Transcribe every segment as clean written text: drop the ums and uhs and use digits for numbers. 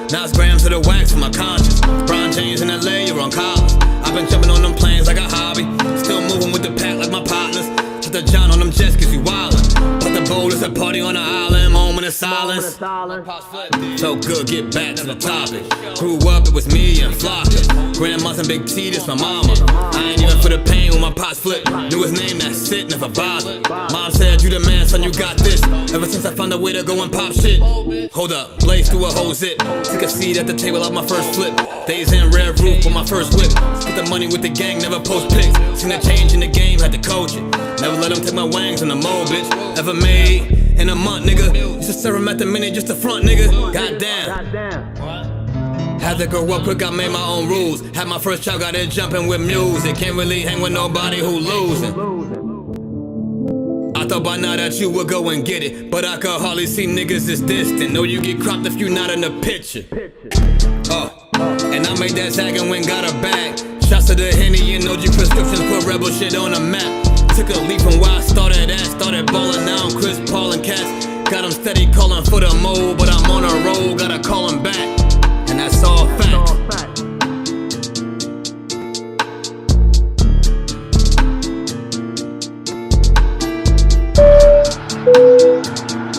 Now it's grams of the wax for my conscience. Brown James in LA, you're on college. I've been jumping on them planes like a hobby. Still moving with the pack like my partners. Hit the John on them jets cause we wildin'. But the bowl is a party on the island. Moment of silence. So good, get back to the topic. Grew up, it was me and Flocka. Grandma's and Big T, this my mama. I ain't even for the pain when my pops flipped. Knew his name, that's it, never bothered. Mom said, you the man, son, you got this. Ever since I found a way to go and pop shit. Hold up, blaze through a whole zip. Took a seat at the table of my first flip. Days in red roof with my first whip. Split the money with the gang, never post pics. Seen a change in the game, had to coach it. Never let them take my wangs in the mold, bitch. Ever made in a month, nigga. Used to serve him at the minute just to front, nigga. Goddamn. Had to grow up quick, I made my own rules. Had my first child, got it jumping with music. Can't really hang with nobody who losing. I thought by now that you would go and get it, but I could hardly see niggas as distant. Know you get cropped if you not in the picture. And I made that tag and went got a bag. Shots to the Henny and OG prescriptions, put rebel shit on the map. Took a leap from where I started at. Started ballin' now on Chris Paul and Cats. Got them steady calling for the mold, but I'm on a roll, gotta call him back. And that's all fact.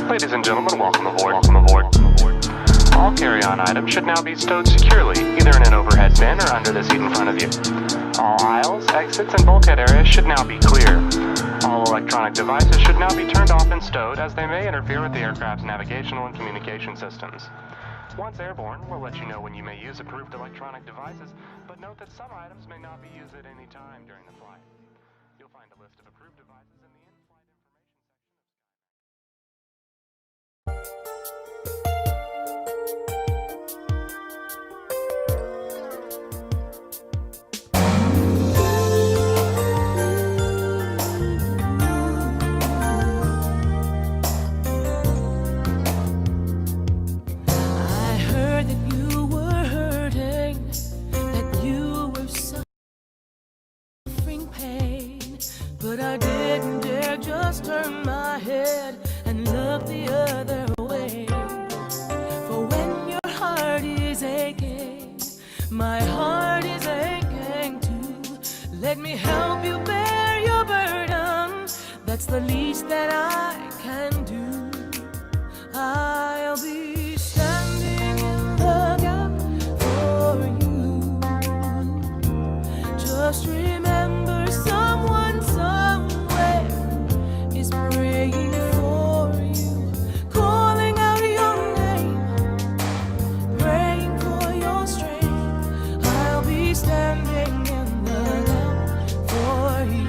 Ladies and gentlemen, welcome aboard. All carry-on items should now be stowed securely, either in an overhead bin or under the seat in front of you. All aisles, exits, and bulkhead areas should now be clear. All electronic devices should now be turned off and stowed, as they may interfere with the aircraft's navigational and communication systems. Once airborne, we'll let you know when you may use approved electronic devices, but note that some items may not be used at any time during the flight. You'll find a list of approved devices in the in-flight information section. But I didn't dare just turn my head and look the other way. For when your heart is aching, my heart is aching too. Let me help you bear your burden. That's the least that I can do. I'll be standing in the gap for you. Just remember someone somewhere is praying for you, calling out your name, praying for your strength. I'll be standing in the gap for you.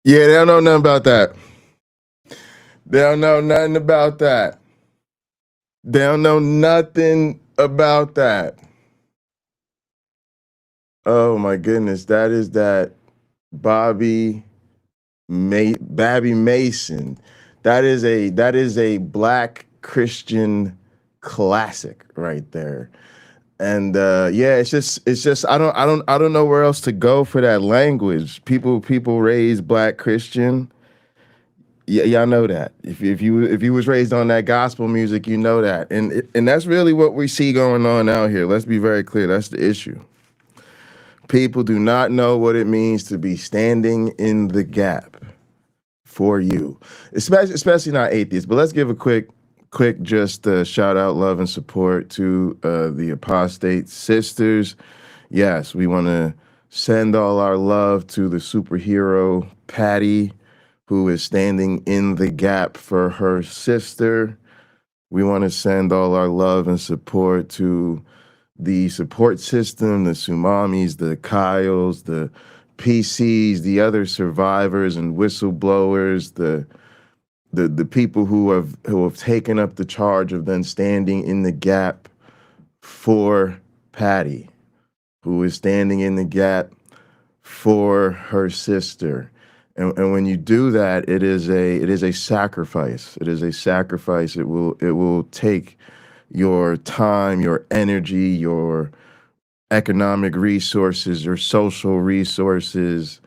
Yeah, they don't know nothing about that. They don't know nothing about that. They don't know nothing about that. Oh my goodness, that is that Babby Mason. That is a black Christian classic right there. And yeah, it's just I don't know where else to go for that language. People raised black Christian. Yeah, y'all know that. If you was raised on that gospel music, you know that. And that's really what we see going on out here. Let's be very clear. That's the issue. People do not know what it means to be standing in the gap for you, especially not atheists. But let's give a quick just shout out, love, and support to the Apostate sisters. Yes, we want to send all our love to the superhero Patty, who is standing in the gap for her sister. We want to send all our love and support to the support system, the Tsunamis, the Kyles, the PCs, the other survivors and whistleblowers, the people who have taken up the charge of then standing in the gap for Patty, who is standing in the gap for her sister. And when you do that, it is a sacrifice. It is a sacrifice. It will take your time, your energy, your economic resources, your social resources,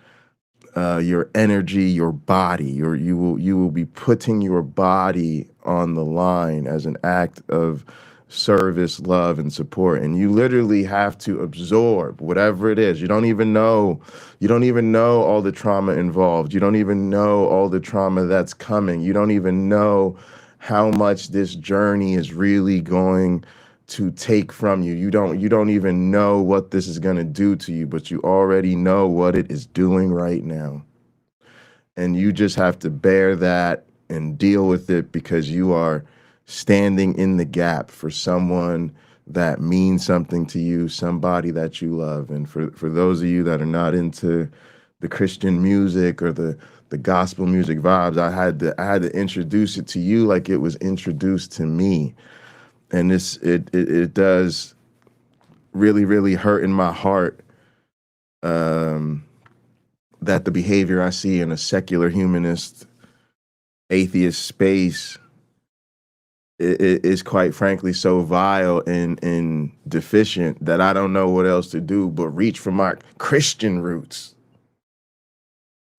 your energy, your body. You will be putting your body on the line as an act of service, love, and support. And you literally have to absorb whatever it is. You don't even know all the trauma involved. You don't even know all the trauma that's coming. You don't even know how much this journey is really going to take from you. You don't even know what this is going to do to you, but you already know what it is doing right now. And you just have to bear that and deal with it, because you are standing in the gap for someone that means something to you, somebody that you love. And for those of you that are not into the Christian music or the gospel music vibes, I had to introduce it to you like it was introduced to me. And it does really, really hurt in my heart that the behavior I see in a secular humanist atheist space is quite frankly so vile and deficient that I don't know what else to do but reach for my Christian roots.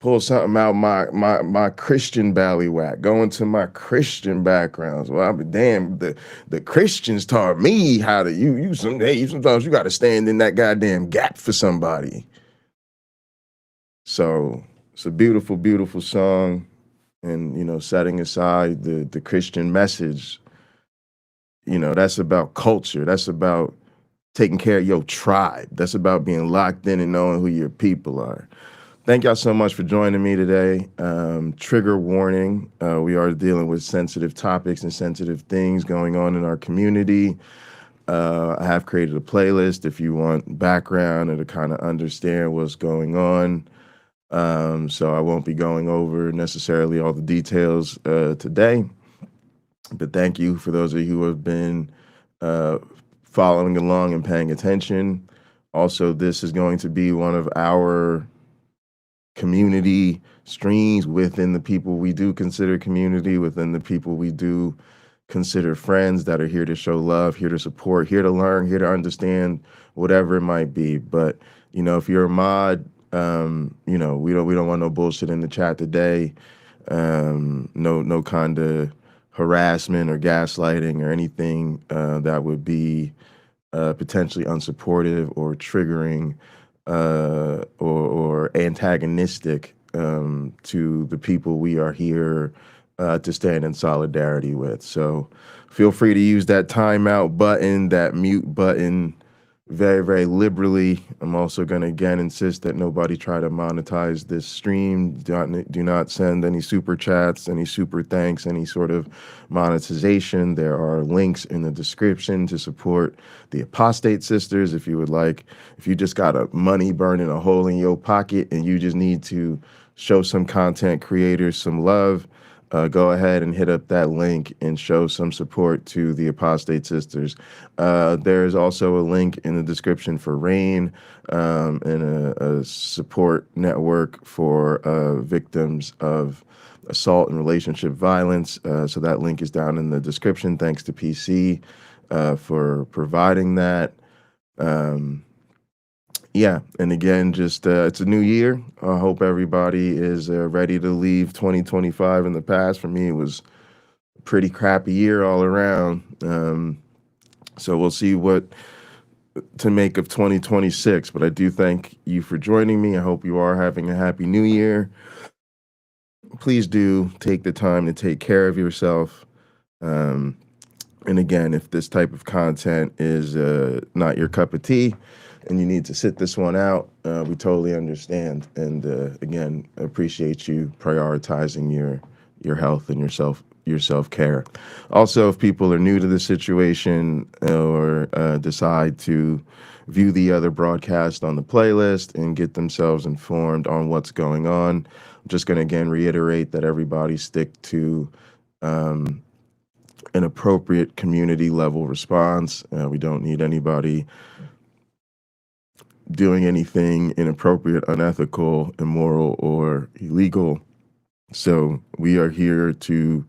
Pull something out my Christian ballywhack, go into my Christian backgrounds. Well, I'm damn, the Christians taught me how to sometimes you got to stand in that goddamn gap for somebody. So it's a beautiful, beautiful song, and setting aside the Christian message, that's about culture. That's about taking care of your tribe. That's about being locked in and knowing who your people are. Thank y'all so much for joining me today. Trigger warning, we are dealing with sensitive topics and sensitive things going on in our community. I have created a playlist if you want background and to kind of understand what's going on. So I won't be going over necessarily all the details today. But thank you for those of you who have been following along and paying attention. Also, this is going to be one of our community streams within the people we do consider community, within the people we do consider friends that are here to show love, here to support, here to learn, here to understand, whatever it might be. But if you're a mod, we don't want no bullshit in the chat today. No kind of harassment or gaslighting or anything that would be potentially unsupportive or triggering or antagonistic to the people we are here to stand in solidarity with. So feel free to use that timeout button, that mute button, very, very liberally. I'm also going to again insist that nobody try to monetize this stream. Do not send any super chats, any super thanks, any sort of monetization. There are links in the description to support the Apostate sisters if you would like. If you just got a money burning a hole in your pocket and you just need to show some content creators some love, go ahead and hit up that link and show some support to the Apostate Sisters. There's also a link in the description for RAIN, and a support network for victims of assault and relationship violence. So that link is down in the description. Thanks to PC for providing that. Yeah, and again, just it's a new year. I hope everybody is ready to leave 2025 in the past. For me, it was a pretty crappy year all around. So we'll see what to make of 2026. But I do thank you for joining me. I hope you are having a happy new year. Please do take the time to take care of yourself. And again, if this type of content is not your cup of tea, and you need to sit this one out, we totally understand. And again, appreciate you prioritizing your health and your self-care. Also, if people are new to the situation or decide to view the other broadcast on the playlist and get themselves informed on what's going on, I'm just going to again reiterate that everybody stick to an appropriate community level response. We don't need anybody doing anything inappropriate, unethical, immoral, or illegal. So we are here to,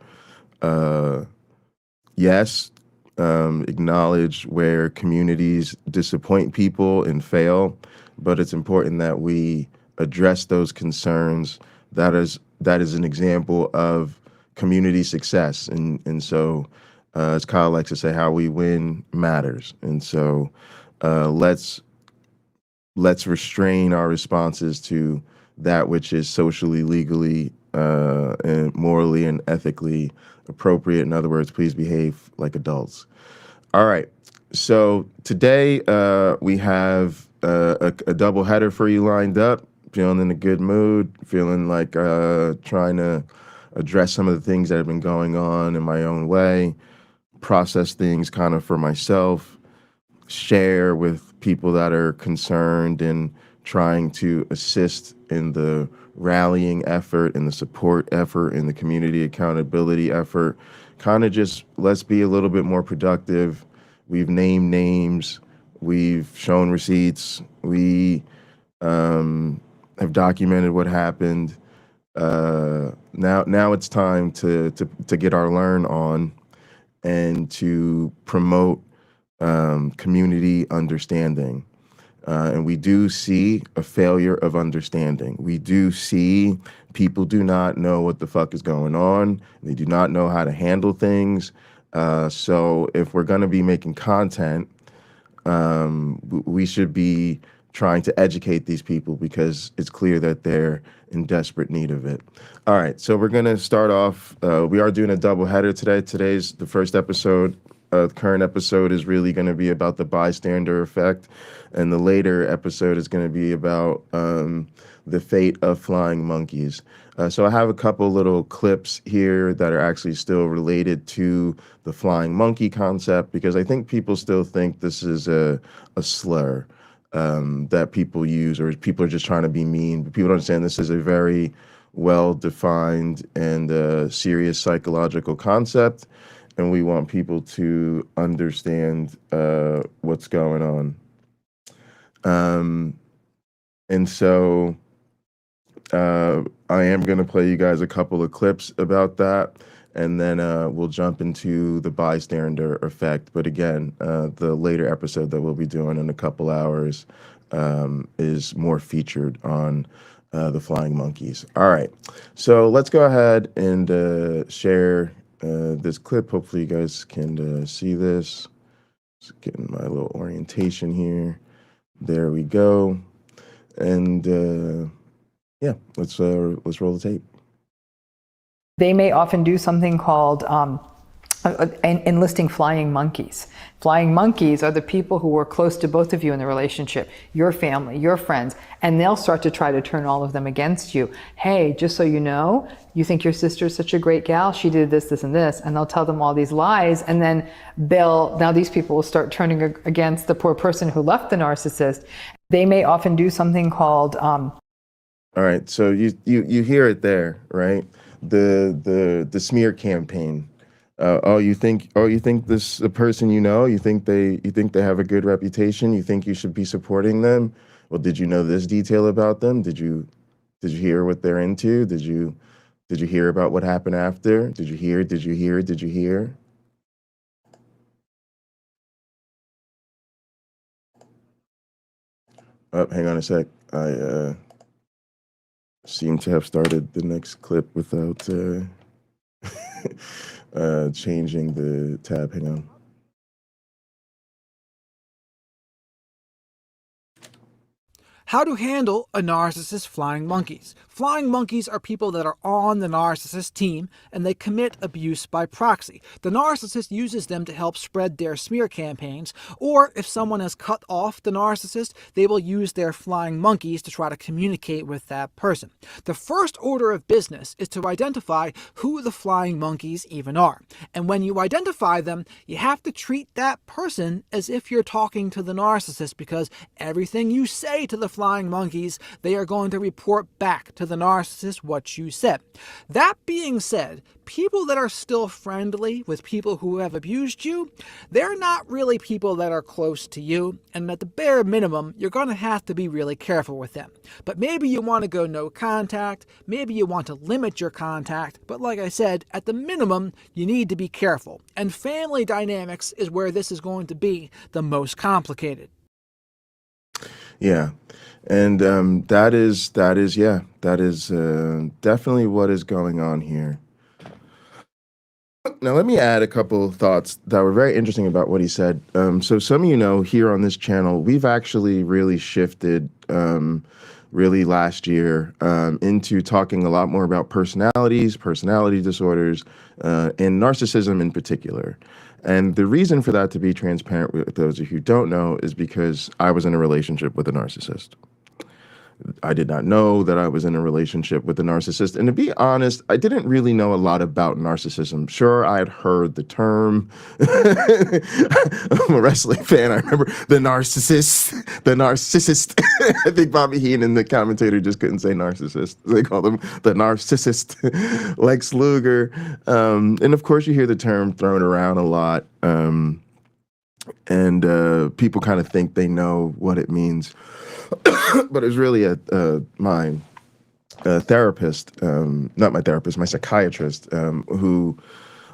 acknowledge where communities disappoint people and fail, but it's important that we address those concerns. That is an example of community success. And so, as Kyle likes to say, how we win matters. And so let's restrain our responses to that which is socially, legally, and morally and ethically appropriate. In other words, please behave like adults. All right. So today we have a double header for you lined up. Feeling in a good mood, feeling like trying to address some of the things that have been going on in my own way, process things kind of for myself, share with people that are concerned, and trying to assist in the rallying effort and the support effort and the community accountability effort. Kind of just let's be a little bit more productive. We've named names, we've shown receipts, we have documented what happened. Now it's time to get our learn on and to promote community understanding. And we do see a failure of understanding. We do see people do not know what the fuck is going on. They do not know how to handle things. So if we're going to be making content, we should be trying to educate these people because it's clear that they're in desperate need of it. All right, so we're going to start off. We are doing a double header today. Today's the first episode. The current episode is really going to be about the bystander effect, and the later episode is going to be about the fate of flying monkeys. So I have a couple little clips here that are actually still related to the flying monkey concept, because I think people still think this is a slur that people use, or people are just trying to be mean. But people don't understand this is a very well-defined and serious psychological concept, and we want people to understand what's going on. And so I am going to play you guys a couple of clips about that, and then we'll jump into the bystander effect. But again, the later episode that we'll be doing in a couple hours is more featured on the flying monkeys. All right, so let's go ahead and share this clip. Hopefully you guys can see this. Just getting my little orientation here. There we go. And yeah, let's roll the tape. They may often do something called enlisting flying monkeys. Flying monkeys are the people who were close to both of you in the relationship, your family, your friends, and they'll start to try to turn all of them against you. Hey, just so you know, you think your sister's such a great gal, she did this, this, and this, and they'll tell them all these lies, and then now these people will start turning against the poor person who left the narcissist. They may often do something called All right, so you hear it there, right? The smear campaign. You think this a person you know, you think they have a good reputation, you think you should be supporting them. Well, did you know this detail about them? Did you hear what they're into? Did you hear about what happened after? Did you hear? Did you hear? Did you hear? Oh, hang on a sec. I seem to have started the next clip without changing the tab. Hang on. How to handle a narcissist flying monkeys. Flying monkeys are people that are on the narcissist team and they commit abuse by proxy. The narcissist uses them to help spread their smear campaigns, or if someone has cut off the narcissist, they will use their flying monkeys to try to communicate with that person. The first order of business is to identify who the flying monkeys even are. And when you identify them, you have to treat that person as if you're talking to the narcissist, because everything you say to the flying monkeys, they are going to report back to the narcissist what you said. That being said, people that are still friendly with people who have abused you, they're not really people that are close to you, and at the bare minimum, you're going to have to be really careful with them. But maybe you want to go no contact, maybe you want to limit your contact, but like I said, at the minimum, you need to be careful. And family dynamics is where this is going to be the most complicated. Yeah, and that is definitely what is going on here. Now, let me add a couple of thoughts that were very interesting about what he said. So some of you know, here on this channel, we've actually really shifted really last year into talking a lot more about personalities, personality disorders, and narcissism in particular. And the reason for that, to be transparent with those of you who don't know, is because I was in a relationship with a narcissist. I did not know that I was in a relationship with a narcissist. And to be honest, I didn't really know a lot about narcissism. Sure, I had heard the term. I'm a wrestling fan. I remember the narcissist. I think Bobby Heenan, the commentator, just couldn't say narcissist. They called him the narcissist, Lex Luger. And of course, you hear the term thrown around a lot. And people kind of think they know what it means. But it was really my therapist, not my therapist, my psychiatrist, who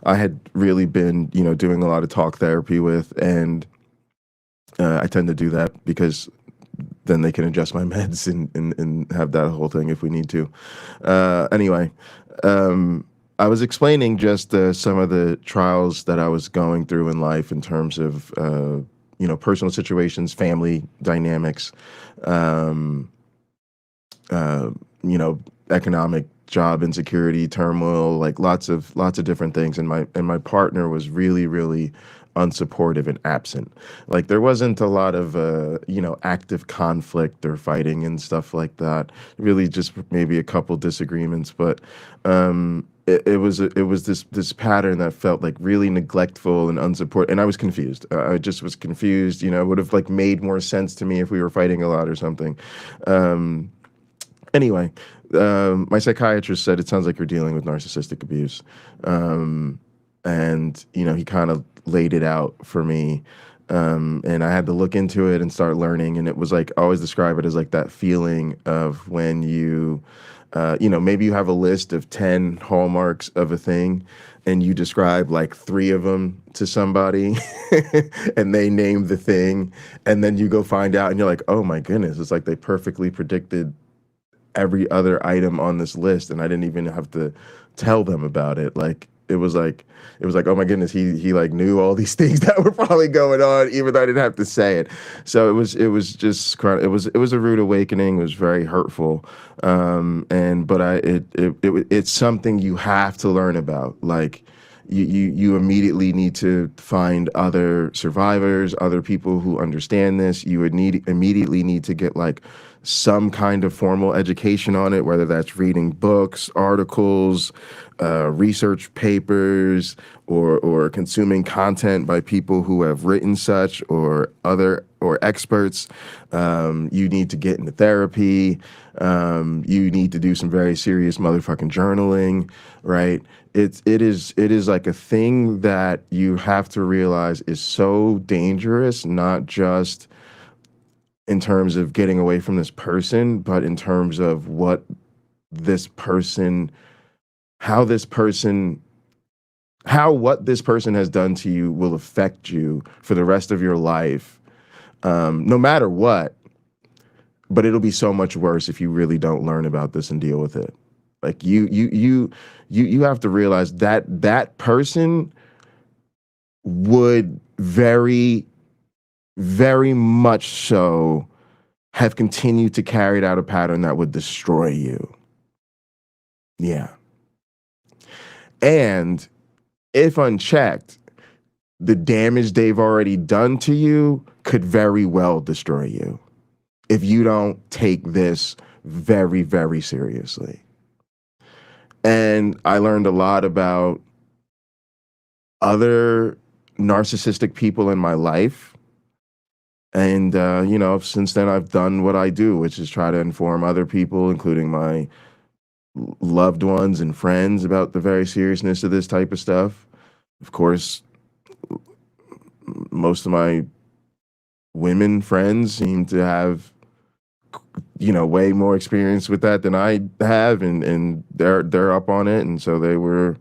I had really been, doing a lot of talk therapy with. And I tend to do that because then they can adjust my meds and have that whole thing if we need to. Anyway, I was explaining just some of the trials that I was going through in life in terms of personal situations, family dynamics, economic job insecurity, turmoil, like lots of different things. And my partner was really, really unsupportive and absent. Like there wasn't a lot of active conflict or fighting and stuff like that. Really just maybe a couple disagreements, but it was this pattern that felt like really neglectful and unsupported, and I was confused. I just was confused. It would have like made more sense to me if we were fighting a lot or something. Anyway, my psychiatrist said it sounds like you're dealing with narcissistic abuse, and he kind of laid it out for me, and I had to look into it and start learning. And it was like, I always describe it as like that feeling of when you. Maybe you have a list of 10 hallmarks of a thing and you describe like 3 of them to somebody and they name the thing. And then you go find out and you're like, oh my goodness, it's like they perfectly predicted every other item on this list. And I didn't even have to tell them about it. Like, it was like, oh my goodness, he like knew all these things that were probably going on, even though I didn't have to say it. So it was just it was a rude awakening. It was very hurtful, it's something you have to learn about. Like you immediately need to find other survivors, other people who understand this. You would immediately need to get like some kind of formal education on it, whether that's reading books, articles, research papers, or consuming content by people who have written such or experts. You need to get into therapy. You need to do some very serious motherfucking journaling, right? It is like a thing that you have to realize is so dangerous, not just in terms of getting away from this person, but in terms of what this person has done to you will affect you for the rest of your life, no matter what. But it'll be so much worse if you really don't learn about this and deal with it. Like you have to realize that that person would very, very much so have continued to carry out a pattern that would destroy you. Yeah. And if unchecked, the damage they've already done to you could very well destroy you if you don't take this very, very seriously. And I learned a lot about other narcissistic people in my life. And, since then I've done what I do, which is try to inform other people, including my loved ones and friends, about the very seriousness of this type of stuff. Of course, most of my women friends seem to have, way more experience with that than I have, and they're up on it, and so they were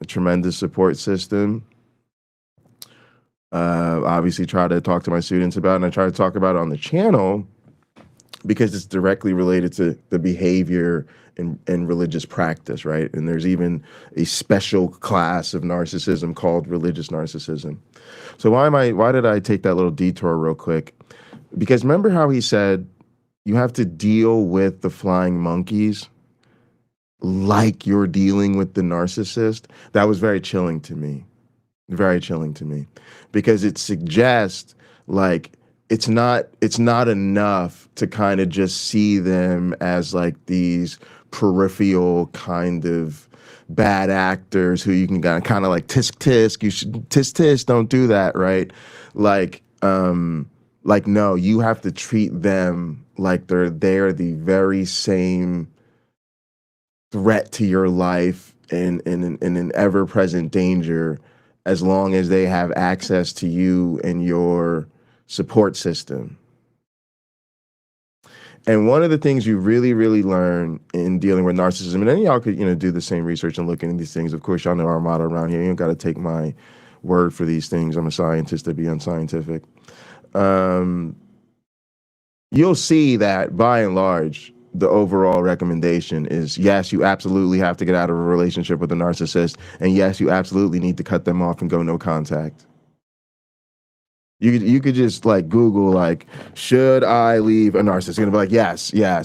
a tremendous support system. Obviously try to talk to my students about it, and I try to talk about it on the channel because it's directly related to the behavior and religious practice, right? And there's even a special class of narcissism called religious narcissism. So why did I take that little detour real quick? Because remember how he said you have to deal with the flying monkeys like you're dealing with the narcissist? That was very chilling to me. Very chilling to me, because it suggests like it's not enough to kind of just see them as like these peripheral kind of bad actors who you can kind of like tisk tisk, you should tisk tisk, don't do that, right? Like no, you have to treat them like they're the very same threat to your life and an ever-present danger, as long as they have access to you and your support system. And one of the things you really, really learn in dealing with narcissism, and then y'all could, do the same research and look into these things. Of course, y'all know our motto around here. You don't got to take my word for these things. I'm a scientist to be unscientific. You'll see that by and large, the overall recommendation is, yes, you absolutely have to get out of a relationship with a narcissist. And yes, you absolutely need to cut them off and go no contact. You could just like Google, like, should I leave a narcissist? It's gonna be like, yes, yeah,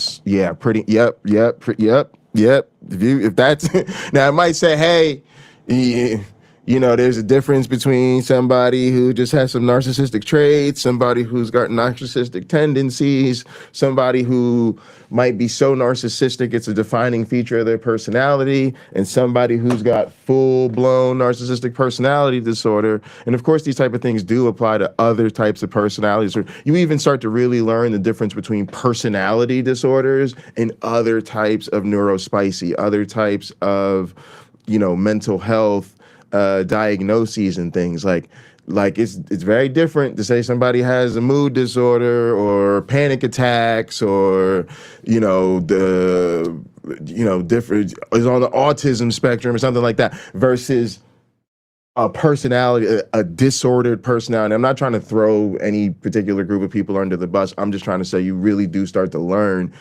pretty, yep. If that's, now it might say, hey, there's a difference between somebody who just has some narcissistic traits, somebody who's got narcissistic tendencies, somebody who might be so narcissistic it's a defining feature of their personality, and somebody who's got full-blown narcissistic personality disorder. And of course, these type of things do apply to other types of personalities. Or you even start to really learn the difference between personality disorders and other types of neurospicy, other types of, mental health diagnoses and things. Like it's very different to say somebody has a mood disorder or panic attacks or different is on the autism spectrum or something like that, versus a personality, a disordered personality. I'm not trying to throw any particular group of people under the bus. I'm just trying to say you really do start to learn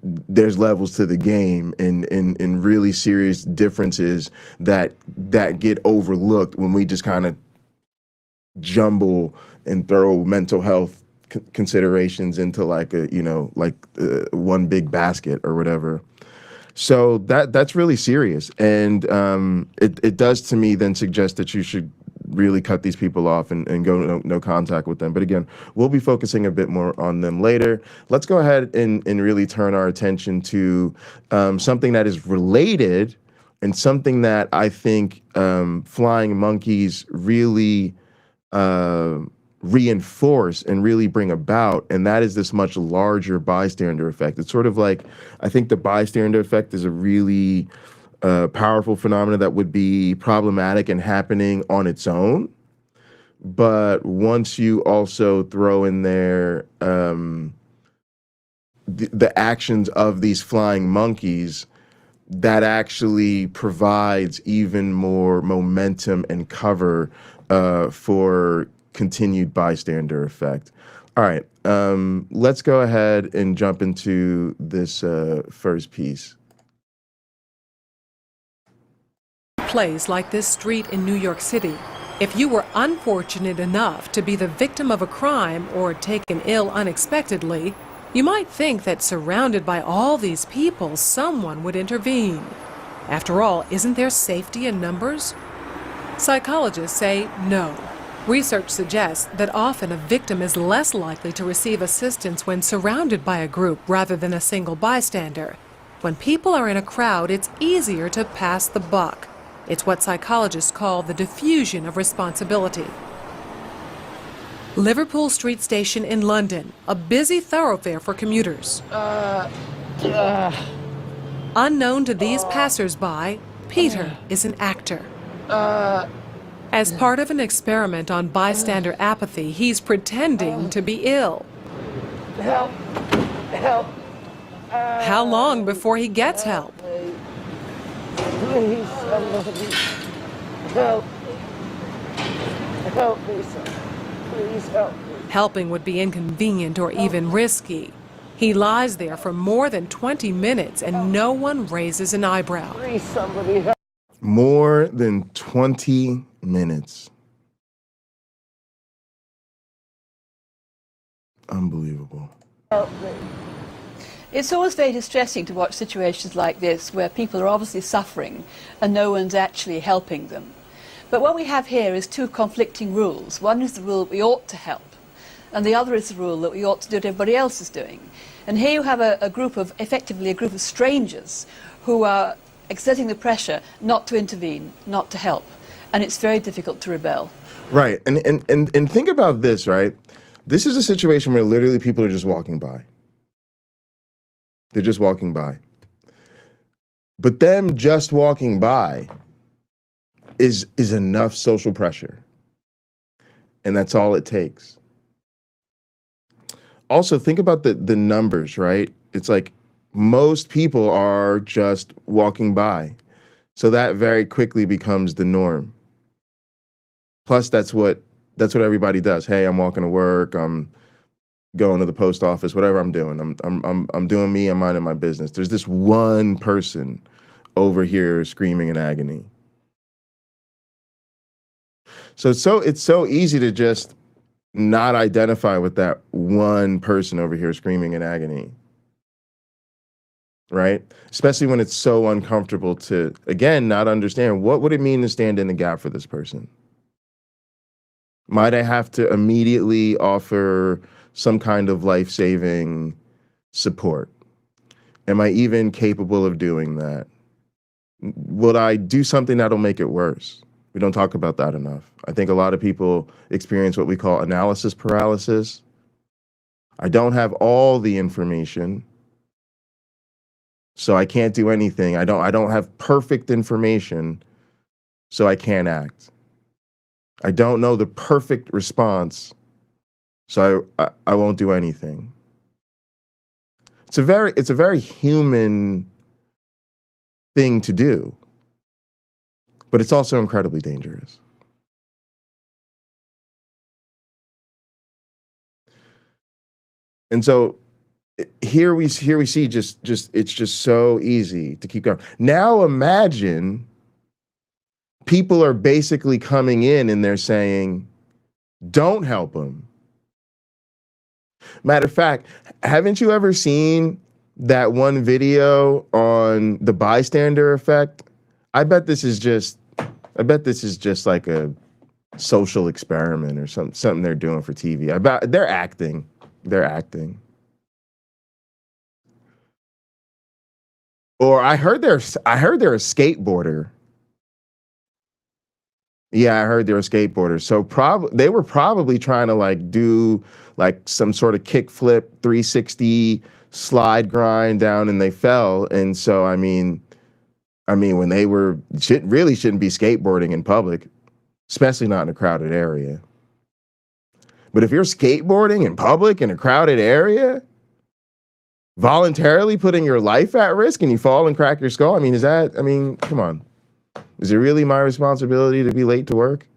there's levels to the game and really serious differences that get overlooked when we just kind of jumble and throw mental health considerations into like one big basket or whatever. So that's really serious, and it does to me then suggest that you should really cut these people off and go no contact with them. But again, we'll be focusing a bit more on them later. Let's go ahead and really turn our attention to something that is related and something that I think flying monkeys really reinforce and really bring about, and that is this much larger bystander effect. It's sort of like, I think the bystander effect is a really powerful phenomenon that would be problematic and happening on its own. But once you also throw in there the actions of these flying monkeys, that actually provides even more momentum and cover for continued bystander effect. All right, let's go ahead and jump into this first piece. Place like this street in New York City. If you were unfortunate enough to be the victim of a crime or taken ill unexpectedly, you might think that surrounded by all these people, someone would intervene. After all, isn't there safety in numbers? Psychologists say no. Research suggests that often a victim is less likely to receive assistance when surrounded by a group rather than a single bystander. When people are in a crowd, it's easier to pass the buck. It's what psychologists call the diffusion of responsibility. Liverpool Street Station in London, a busy thoroughfare for commuters. Unknown to these passers-by, Peter is an actor. As part of an experiment on bystander apathy, he's pretending to be ill. Help! Help! How long before he gets help? Please, somebody. Help! Help me, sir. Please help me. Helping would be inconvenient or even risky. He lies there for more than 20 minutes and no one raises an eyebrow. Please, somebody help. More than 20 minutes. Unbelievable. Help me. It's always very distressing to watch situations like this where people are obviously suffering and no one's actually helping them. But what we have here is two conflicting rules. One is the rule that we ought to help, and the other is the rule that we ought to do what everybody else is doing. And here you have effectively a group of strangers who are exerting the pressure not to intervene, not to help. And it's very difficult to rebel. Right, and think about this, right? This is a situation where literally people are just walking by. They're just walking by. But them just walking by is enough social pressure. And that's all it takes. Also, think about the numbers, right? It's like most people are just walking by. So that very quickly becomes the norm. Plus, that's what everybody does. Hey, I'm walking to work, I'm going to the post office, whatever I'm doing. I'm doing me, I'm minding my business. There's this one person over here screaming in agony. So it's so easy to just not identify with that one person over here screaming in agony. Right? Especially when it's so uncomfortable to, again, not understand what would it mean to stand in the gap for this person. Might I have to immediately offer some kind of life-saving support? Am I even capable of doing that? Would I do something that'll make it worse? We don't talk about that enough. I think a lot of people experience what we call analysis paralysis. I don't have all the information, so I can't do anything. I don't have perfect information, so I can't act. I don't know the perfect response, so I won't do anything. It's a very human thing to do, but it's also incredibly dangerous. And so here we see just it's just so easy to keep going. Now imagine people are basically coming in and they're saying, don't help them. Matter of fact, haven't you ever seen that one video on the bystander effect? I bet this is just like a social experiment or something they're doing for TV. They're acting. They're acting. Or I heard they're a skateboarder. Yeah, I heard they're a skateboarder. So they were probably trying to like do like some sort of kickflip 360 slide grind down, and they fell. And so I mean when they were really shouldn't be skateboarding in public, especially not in a crowded area. But if you're skateboarding in public in a crowded area, voluntarily putting your life at risk, and you fall and crack your skull, come on. Is it really my responsibility to be late to work?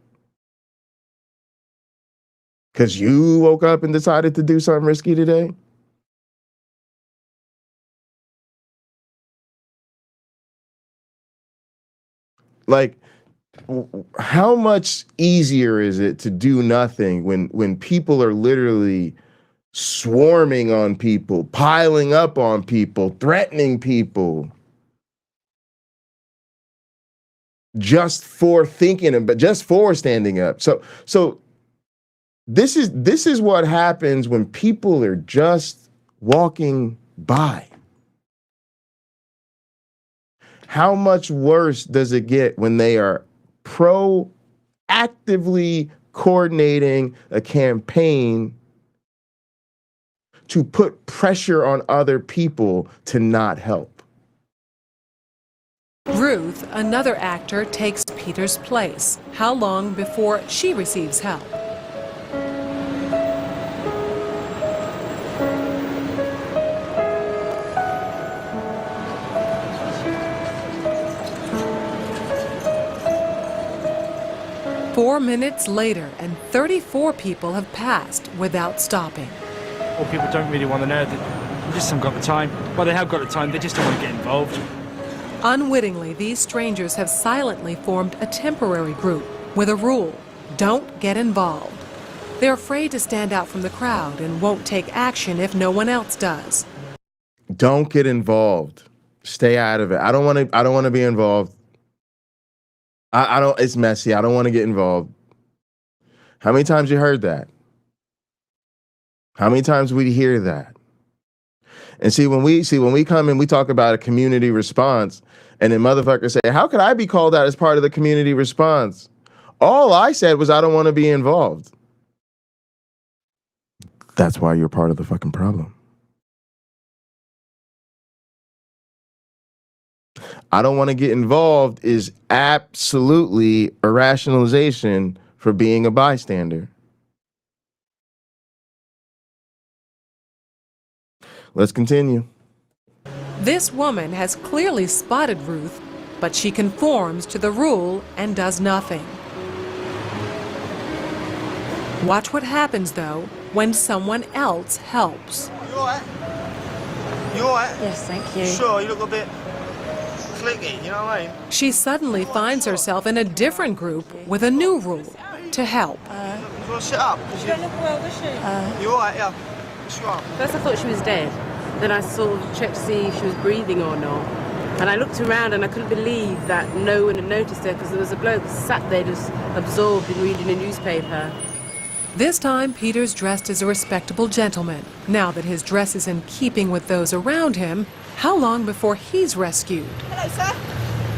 Because you woke up and decided to do something risky today? Like, how much easier is it to do nothing when people are literally swarming on people, piling up on people, threatening people, just for standing up? So this is what happens when people are just walking by. How much worse does it get when they are proactively coordinating a campaign to put pressure on other people to not help? Ruth, another actor, takes Peter's place. How long before she receives help? Four minutes later, and 34 people have passed without stopping. Well, people don't really want to know. They just haven't got the time. Well, they have got the time, they just don't want to get involved. Unwittingly, these strangers have silently formed a temporary group with a rule: don't get involved. They're afraid to stand out from the crowd and won't take action if no one else does. Don't get involved. Stay out of it. I don't want to be involved. I don't, it's messy. I don't want to get involved. How many times you heard that? How many times we hear that? And when we come and we talk about a community response, and then motherfuckers say, how could I be called out as part of the community response? All I said was I don't want to be involved. That's why you're part of the fucking problem. I don't want to get involved is absolutely a rationalization for being a bystander. Let's continue. This woman has clearly spotted Ruth, but she conforms to the rule and does nothing. Watch what happens, though, when someone else helps. You all right? You all right? Yes, thank you. Sure, you look a bit clicky, you know what I mean? She suddenly finds herself in a different group with a new rule: to help. You want to sit up? She don't look well, does she? You all right? Yeah. What's wrong? First I thought she was dead. Then I sort of checked to see if she was breathing or not. And I looked around and I couldn't believe that no one had noticed her, because there was a bloke sat there just absorbed in reading a newspaper. This time, Peter's dressed as a respectable gentleman. Now that his dress is in keeping with those around him, how long before he's rescued? Hello, sir.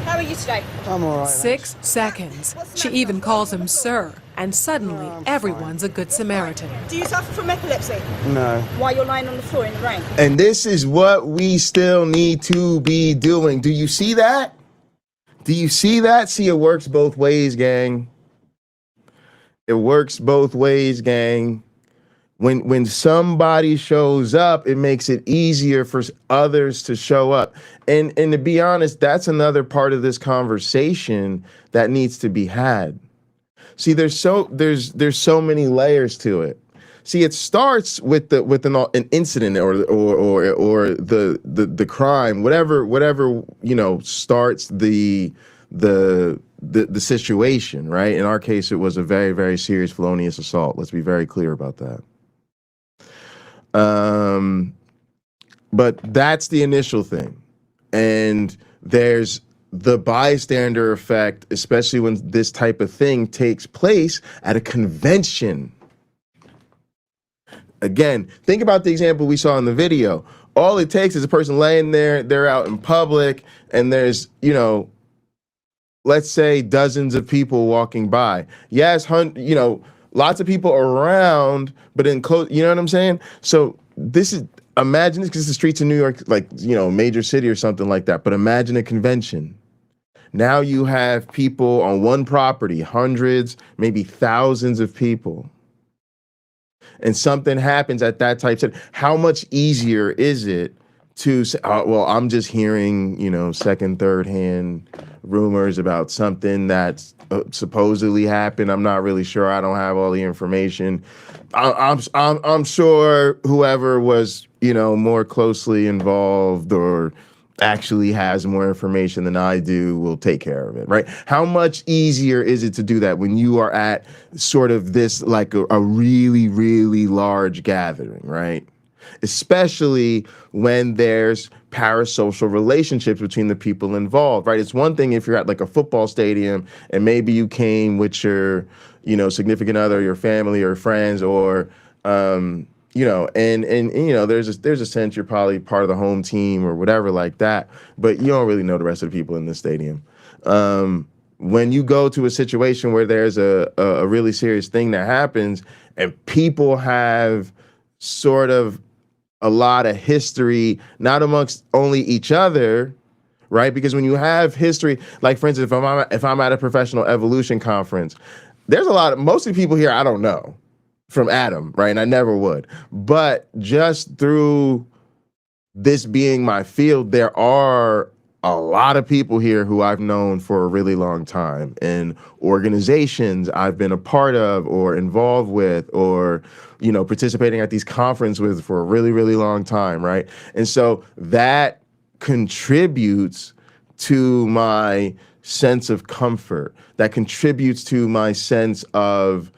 How are you today? I'm all right. 6 seconds. She even calls him sir. And suddenly, everyone's a good Samaritan. Do you suffer from epilepsy? No. While you're lying on the floor in the rain? And this is what we still need to be doing. Do you see that? Do you see that? See, it works both ways, gang. It works both ways, gang. When somebody shows up, it makes it easier for others to show up. And to be honest, that's another part of this conversation that needs to be had. See, there's so many layers to it. See, it starts with an incident or the crime, whatever starts the situation, right? In our case, it was a very, very serious felonious assault. Let's be very clear about that. But that's the initial thing. And there's the bystander effect, especially when this type of thing takes place at a convention. Again, think about the example we saw in the video. All it takes is a person laying there, they're out in public, and there's, you know, let's say dozens of people walking by. Yes, you know, lots of people around, but in close, you know what I'm saying? So this is, imagine this, because the streets in New York, like, you know, major city or something like that, but imagine a convention. Now you have people on one property, hundreds, maybe thousands of people. And something happens at that type of, how much easier is it to say, oh, well, I'm just hearing, you know, second, third hand rumors about something that's supposedly happened. I'm not really sure. I don't have all the information. I'm sure whoever was, you know, more closely involved or actually has more information than I do will take care of it, right? How much easier is it to do that when you are at sort of this, like a really, really large gathering, right? Especially when there's parasocial relationships between the people involved, right? It's one thing if you're at like a football stadium and maybe you came with your, you know, significant other, your family or friends, or, you know, and you know, there's a sense you're probably part of the home team or whatever like that, but you don't really know the rest of the people in the stadium. When you go to a situation where there's a really serious thing that happens and people have sort of a lot of history, not amongst only each other, right? Because when you have history, like for instance, if I'm at a professional evolution conference, there's a lot of, most of the people here I don't know from Adam, right? And I never would. But just through this being my field, there are a lot of people here who I've known for a really long time, and organizations I've been a part of or involved with, or, you know, participating at these conferences with for a really, really long time, right? And so that contributes to my sense of comfort. That contributes to my sense of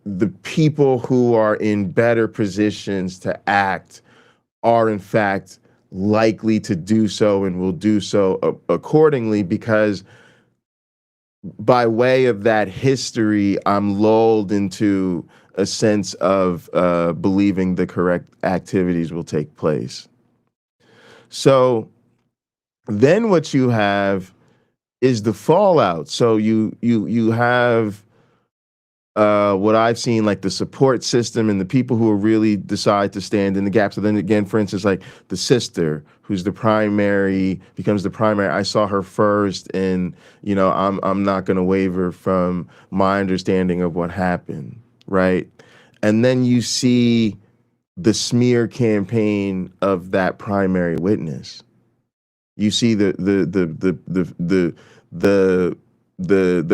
the people who are in better positions to act are in fact likely to do so and will do so accordingly, because by way of that history, I'm lulled into a sense of believing the correct activities will take place. So then what you have is the fallout. So you have what I've seen, like the support system and the people who really decide to stand in the gap. So then again, for instance, like the sister who's the primary, becomes the primary. I saw her first, and, you know, I'm not going to waver from my understanding of what happened, right? And then you see the smear campaign of that primary witness. You see the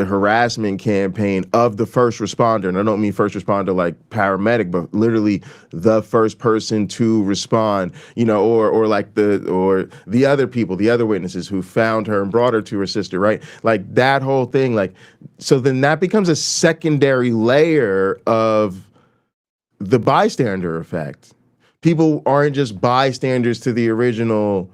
harassment campaign of the first responder, and I don't mean first responder like paramedic, but literally the first person to respond, you know, or like the other people, the other witnesses who found her and brought her to her sister, right? Like that whole thing, like, so then that becomes a secondary layer of the bystander effect. People aren't just bystanders to the original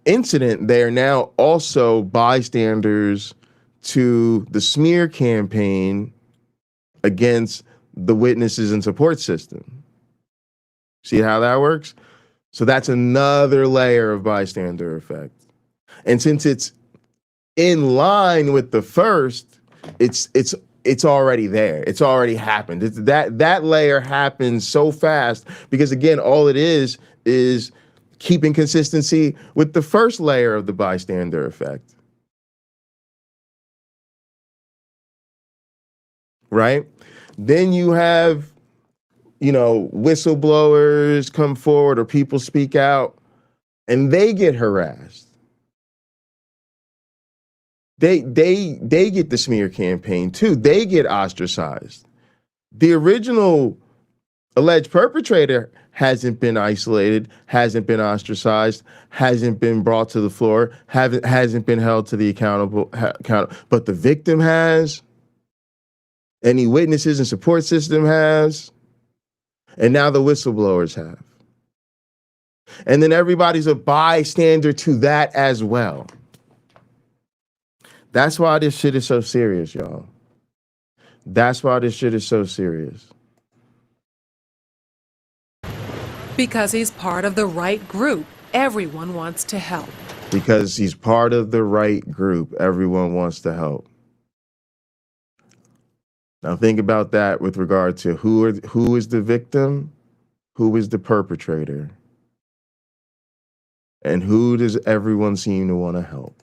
incident, they are now also bystanders to the smear campaign against the witnesses and support system. See how that works? So that's another layer of bystander effect. And since it's in line with the first, it's already there. It's already happened. It's that layer happens so fast because, again, all it is keeping consistency with the first layer of the bystander effect. Right? Then you have, you know, whistleblowers come forward or people speak out and they get harassed. They get the smear campaign too. They get ostracized. The original alleged perpetrator hasn't been isolated, hasn't been ostracized, hasn't been brought to the floor, hasn't been held to the accountable, but the victim has, any witnesses and support system has, and now the whistleblowers have. And then everybody's a bystander to that as well. That's why this shit is so serious, y'all. That's why this shit is so serious. Because he's part of the right group. Everyone wants to help. Because he's part of the right group. Everyone wants to help. Now think about that with regard to who is the victim, who is the perpetrator, and who does everyone seem to want to help.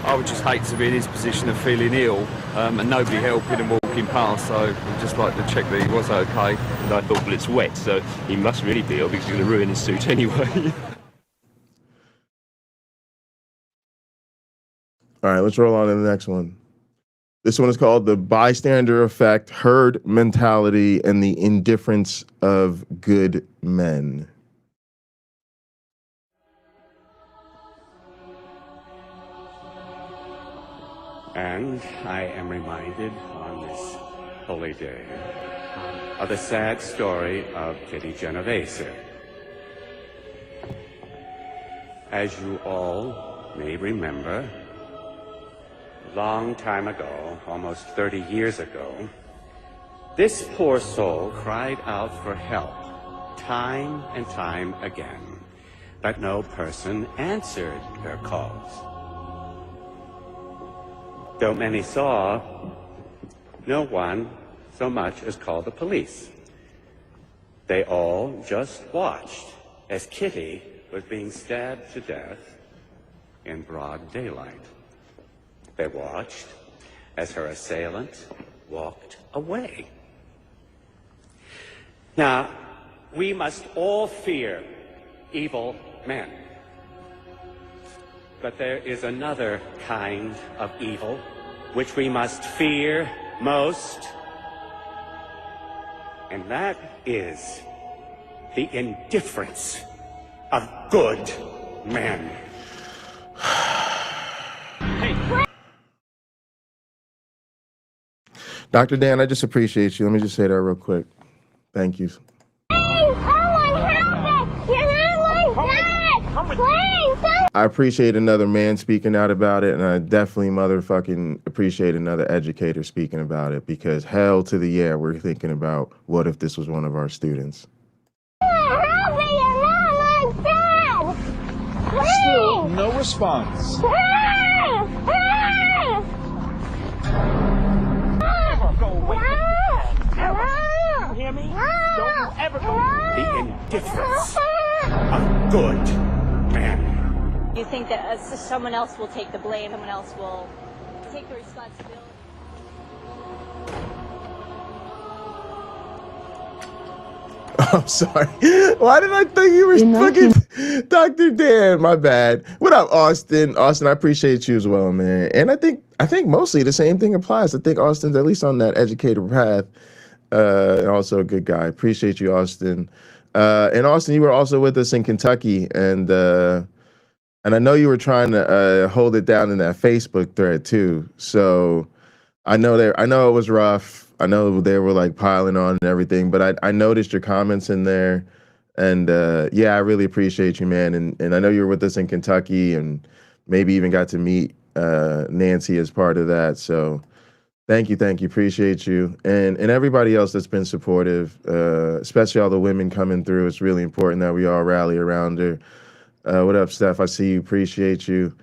I would just hate to be in his position of feeling ill and nobody helping and walking past, so I'd just like to check that he was okay. And I thought, well, it's wet, so he must really be ill because he's going to ruin his suit anyway. All right, let's roll on to the next one. This one is called The Bystander Effect, Herd Mentality, and the Indifference of Good Men. And I am reminded on this holy day of the sad story of Kitty Genovese. As you all may remember, a long time ago, almost 30 years ago, this poor soul cried out for help time and time again, but no person answered her calls. Though many saw, no one so much as called the police. They all just watched as Kitty was being stabbed to death in broad daylight. They watched as her assailant walked away. Now, we must all fear evil men. But there is another kind of evil which we must fear most, and that is the indifference of good men. Dr. Dan, I just appreciate you. Let me just say that real quick. Thank you. I appreciate another man speaking out about it, and I definitely motherfucking appreciate another educator speaking about it, because hell to the yeah, we're thinking about what if this was one of our students. Still no response. You hear me? Don't ever go. The indifference of good men. You think that someone else will take the blame, someone else will take the responsibility? I'm sorry. Why did I think you were fucking Dr. Dan? My bad. What up, Austin? Austin, I appreciate you as well, man. And I think mostly the same thing applies. I think Austin's at least on that educator path. And also a good guy. Appreciate you, Austin. And Austin, you were also with us in Kentucky, and I know you were trying to hold it down in that Facebook thread too. So I know it was rough. I know they were like piling on and everything, but I noticed your comments in there, and yeah, I really appreciate you, man. And I know you were with us in Kentucky, and maybe even got to meet Nancy as part of that. So thank you, appreciate you, and everybody else that's been supportive, especially all the women coming through. It's really important that we all rally around her. What up, Steph? I see you. Appreciate you.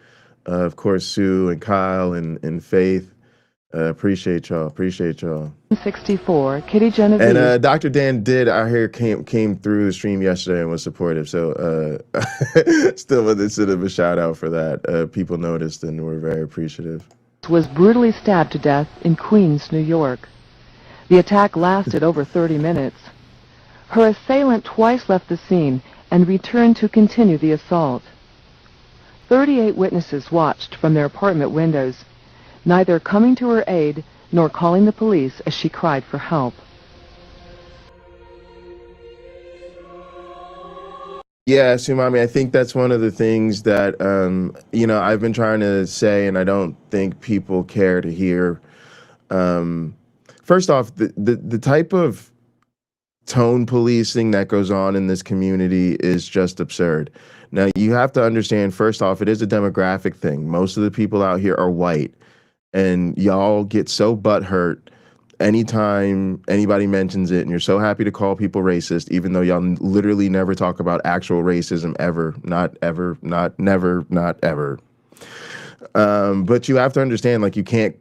Of course, Sue and Kyle and Faith. Appreciate y'all. 64, Kitty Genovese. And Dr. Dan I hear came through the stream yesterday and was supportive. So still wanted to send him a shout out for that. People noticed and were very appreciative. Was brutally stabbed to death in Queens, New York. The attack lasted over 30 minutes. Her assailant twice left the scene and returned to continue the assault. 38 witnesses watched from their apartment windows, neither coming to her aid nor calling the police as she cried for help. Yeah, Sumami, I think that's one of the things that, I've been trying to say, and I don't think people care to hear. First off, the type of tone policing that goes on in this community is just absurd. Now, you have to understand, first off, it is a demographic thing. Most of the people out here are white. And y'all get so butthurt anytime anybody mentions it, and you're so happy to call people racist, even though y'all literally never talk about actual racism ever. Not ever, not never, not ever. But you have to understand, like, you can't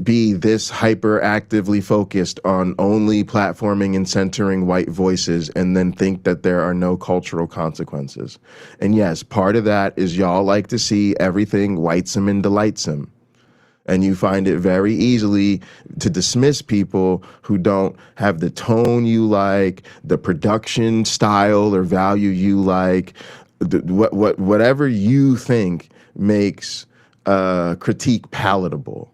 be this hyperactively focused on only platforming and centering white voices and then think that there are no cultural consequences. And yes, part of that is y'all like to see everything whitesome and delightsome. And you find it very easily to dismiss people who don't have the tone you like, the production style or value you like, whatever you think makes critique palatable.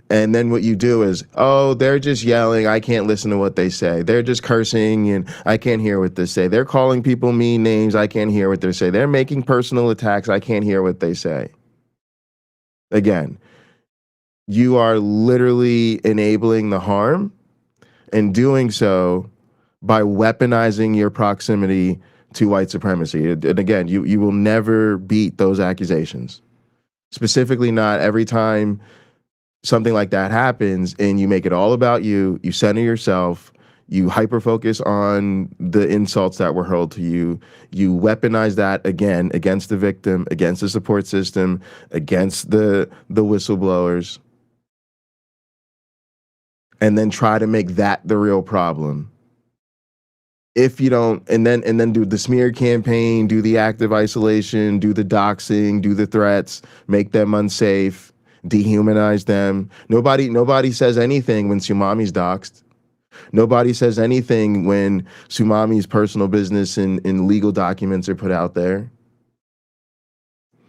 And then what you do is, oh, they're just yelling, I can't listen to what they say. They're just cursing and I can't hear what they say. They're calling people mean names, I can't hear what they say. They're making personal attacks, I can't hear what they say. Again, you are literally enabling the harm and doing so by weaponizing your proximity to white supremacy. And again, you will never beat those accusations. Specifically not every time something like that happens and you make it all about you, you center yourself, you hyper-focus on the insults that were hurled to you, you weaponize that again against the victim, against the support system, against the whistleblowers, and then try to make that the real problem. If you don't, and then do the smear campaign, do the active isolation, do the doxing, do the threats, make them unsafe, dehumanize them. Nobody says anything when Sumami's doxed. Nobody says anything when Sumami's personal business and legal documents are put out there.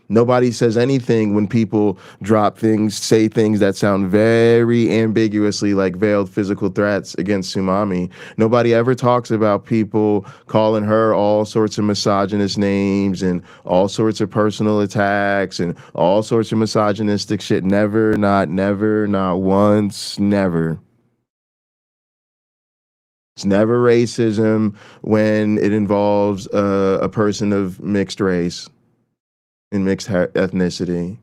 Nobody says anything when people drop things, say things that sound very ambiguously like veiled physical threats against Sumami. Nobody ever talks about people calling her all sorts of misogynist names and all sorts of personal attacks and all sorts of misogynistic shit. Never, not once, never. It's never racism when it involves a person of mixed race and mixed ethnicity.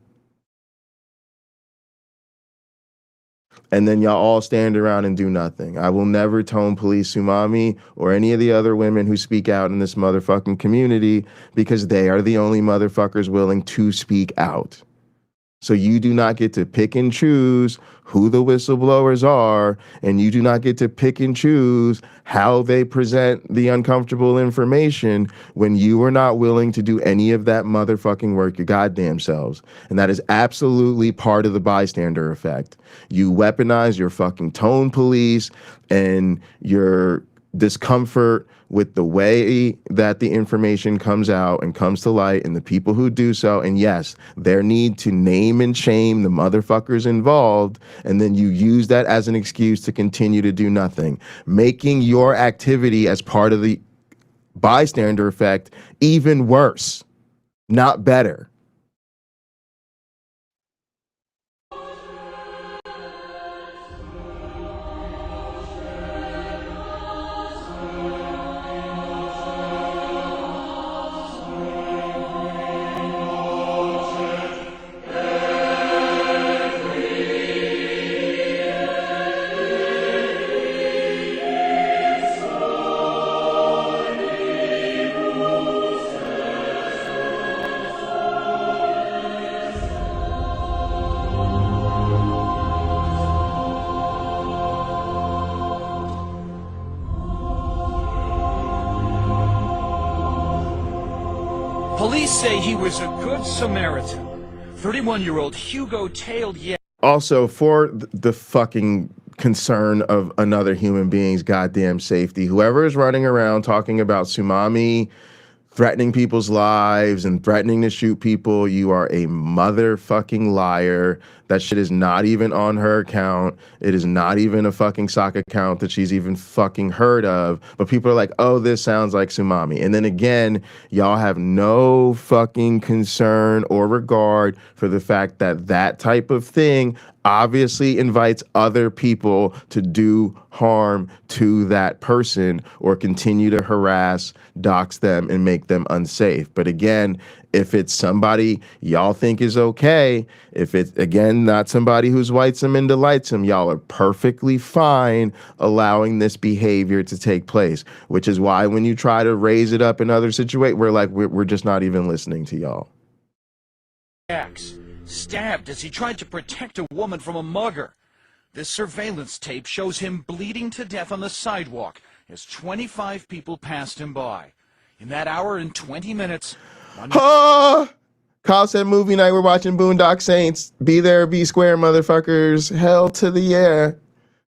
And then y'all all stand around and do nothing. I will never tone police Sumami or any of the other women who speak out in this motherfucking community because they are the only motherfuckers willing to speak out. So you do not get to pick and choose who the whistleblowers are, and you do not get to pick and choose how they present the uncomfortable information when you are not willing to do any of that motherfucking work your goddamn selves. And that is absolutely part of the bystander effect. You weaponize your fucking tone police and your discomfort with the way that the information comes out and comes to light and the people who do so. And yes, their need to name and shame the motherfuckers involved. And then you use that as an excuse to continue to do nothing, making your activity as part of the bystander effect even worse, not better. Police say he was a good Samaritan. 31-year-old Hugo tailed Also, for the fucking concern of another human being's goddamn safety, whoever is running around talking about Sumami threatening people's lives and threatening to shoot people, you are a motherfucking liar. That shit is not even on her account. It is not even a fucking sock account that she's even fucking heard of. But people are like, oh, this sounds like Sumami. And then again, y'all have no fucking concern or regard for the fact that that type of thing obviously invites other people to do harm to that person or continue to harass, dox them, and make them unsafe. But again, if it's somebody y'all think is okay, if it's, again, not somebody who's whitesome and delightsome, y'all are perfectly fine allowing this behavior to take place, which is why when you try to raise it up in other situations, we're just not even listening to y'all. Stabbed as he tried to protect a woman from a mugger. This surveillance tape shows him bleeding to death on the sidewalk as 25 people passed him by. In that hour and 20 minutes... Kyle said movie night, we're watching Boondock Saints. Be there, be square, motherfuckers. Hell to the yeah.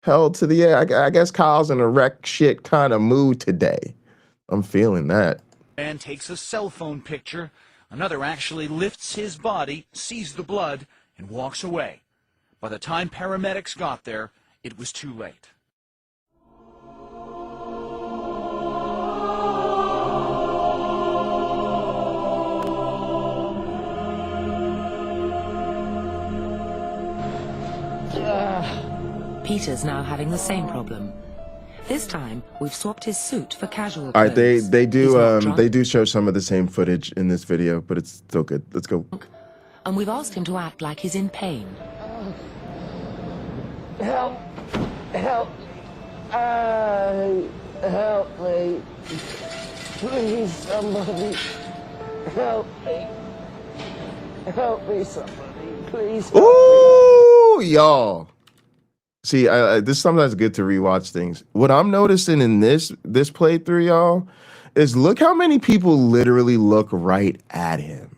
Hell to the yeah. I guess Kyle's in a wreck shit kind of mood today. I'm feeling that. Man takes a cell phone picture. Another actually lifts his body, sees the blood, and walks away. By the time paramedics got there, it was too late. Peter's now having the same problem. This time, we've swapped his suit for casual clothes. All right, they do show some of the same footage in this video, but it's still good. Let's go. And we've asked him to act like he's in pain. Help! Help! Help me! Please, somebody! Help me! Help me, somebody! Please. Help Ooh, y'all. See, this is sometimes good to rewatch things. What I'm noticing in this playthrough, y'all, is look how many people literally look right at him.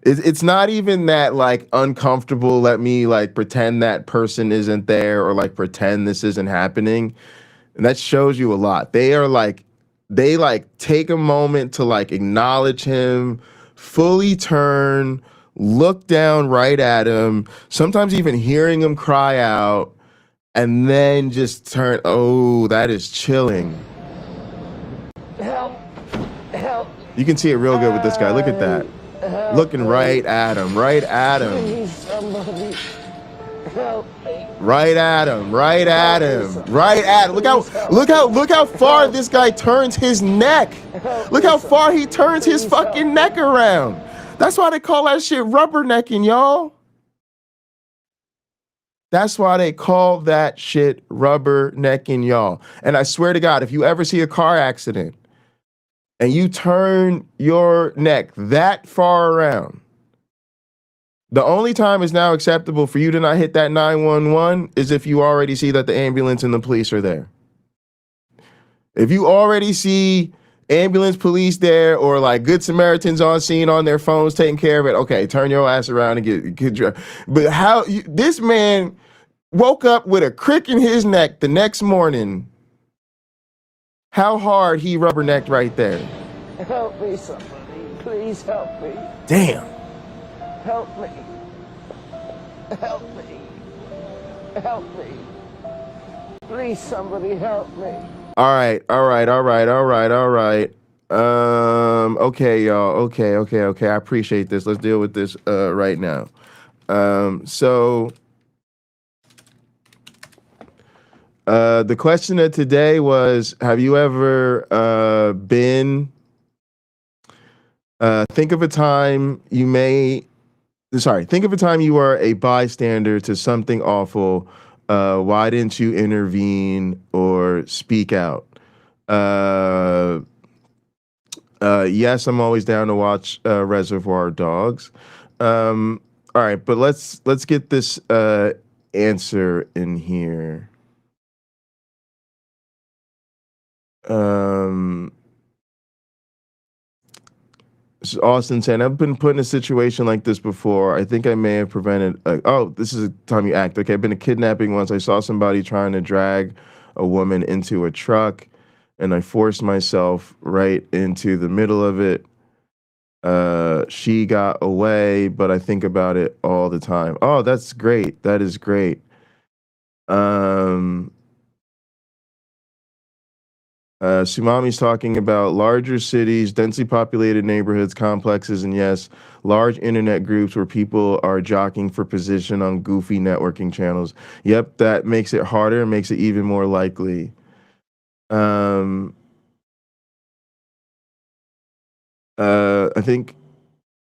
It's not even that like uncomfortable, let me like pretend that person isn't there or like pretend this isn't happening. And that shows you a lot. They take a moment to like acknowledge him, fully turn, look down right at him, sometimes even hearing him cry out, and then just turn. Oh, that is chilling. Help! Help! You can see it real good with this guy. Look at that. Looking right at him, right at him. Please, somebody! Help me! Right at him, right at him, right at him. Look how far this guy turns his neck. Look how far he turns his fucking neck around. That's why they call that shit rubbernecking, y'all. That's why they call that shit rubbernecking, y'all. And I swear to God, if you ever see a car accident and you turn your neck that far around, the only time it's now acceptable for you to not hit that 911 is if you already see that the ambulance and the police are there. If you already see ambulance, police there, or like Good Samaritans on scene on their phones taking care of it, okay, turn your ass around and get dressed. But this man woke up with a crick in his neck the next morning. How hard he rubbernecked right there. Help me, somebody. Please help me. Damn. Help me. Help me. Help me. Please, somebody help me. All right. Okay, y'all. Okay. I appreciate this. Let's deal with this right now. So the question of today was, have you ever been think of a time you were a bystander to something awful. Why didn't you intervene or speak out? Yes, I'm always down to watch Reservoir Dogs. All right, but let's get this answer in here. This is Austin saying, I've been put in a situation like this before. I think I may have prevented. This is a time you act. Okay, I've been a kidnapping once. I saw somebody trying to drag a woman into a truck, and I forced myself right into the middle of it. She got away, but I think about it all the time. Oh, that's great. That is great. Sumami's talking about larger cities, densely populated neighborhoods, complexes, and yes, large internet groups where people are jockeying for position on goofy networking channels. Yep, that makes it harder and makes it even more likely. I think,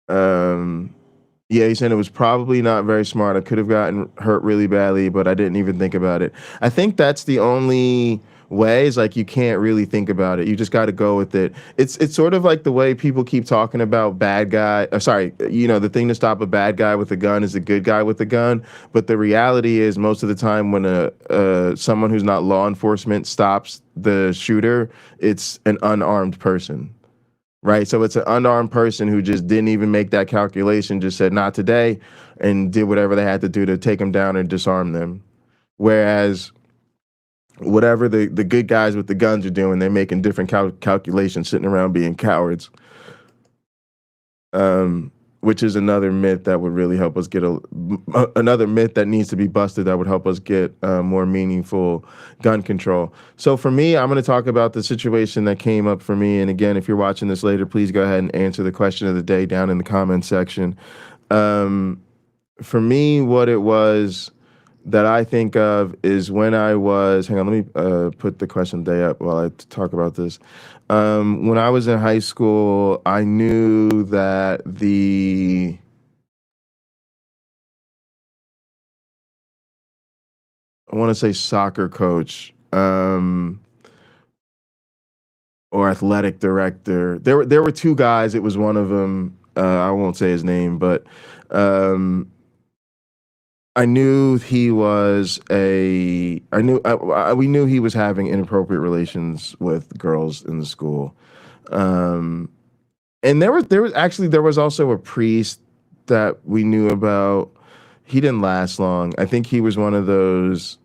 yeah, he said it was probably not very smart. I could have gotten hurt really badly, but I didn't even think about it. I think that's the only way is like you can't really think about it. You just got to go with it. It's sort of like the way people keep talking about bad guy. Sorry, the thing to stop a bad guy with a gun is a good guy with a gun. But the reality is, most of the time when someone who's not law enforcement stops the shooter, it's an unarmed person. Right, so it's an unarmed person who just didn't even make that calculation, just said not today, and did whatever they had to do to take them down and disarm them. Whereas, whatever the good guys with the guns are doing, they're making different calculations, sitting around being cowards. Which is another myth that would really help us get another myth that needs to be busted that would help us get more meaningful gun control. So for me, I'm going to talk about the situation that came up for me. And again, if you're watching this later, please go ahead and answer the question of the day down in the comment section. For me, what it was that I think of is when I was, hang on, let me put the question of the day up while I talk about this. When I was in high school, I knew that I want to say soccer coach, or athletic director. There were two guys. It was one of them. I won't say his name, but I knew he was we knew he was having inappropriate relations with girls in the school. And there was also a priest that we knew about. He didn't last long. I think he was one of those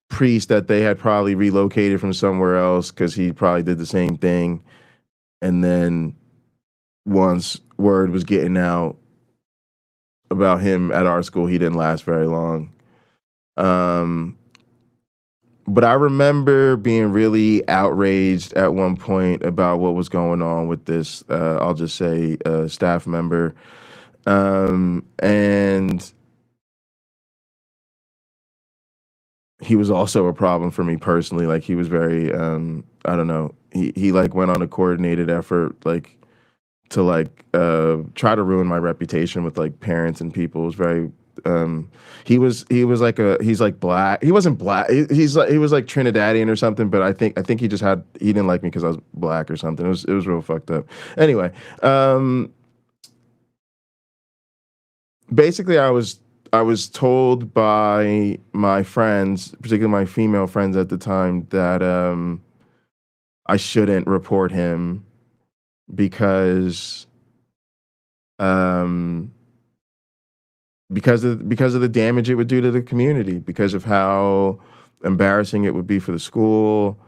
priests that they had probably relocated from somewhere else because he probably did the same thing. And then once word was getting out about him at our school, he didn't last very long. But I remember being really outraged at one point about what was going on with this, I'll just say, staff member. And he was also a problem for me personally. Like, he was very, I don't know, he like went on a coordinated effort, like, to like try to ruin my reputation with like parents and people. It was very he was like black. He wasn't black. He was like Trinidadian or something, but I think he didn't like me because I was black or something. It was real fucked up. Anyway, basically I was told by my friends, particularly my female friends at the time, that I shouldn't report him because of the damage it would do to the community, because of how embarrassing it would be for the school,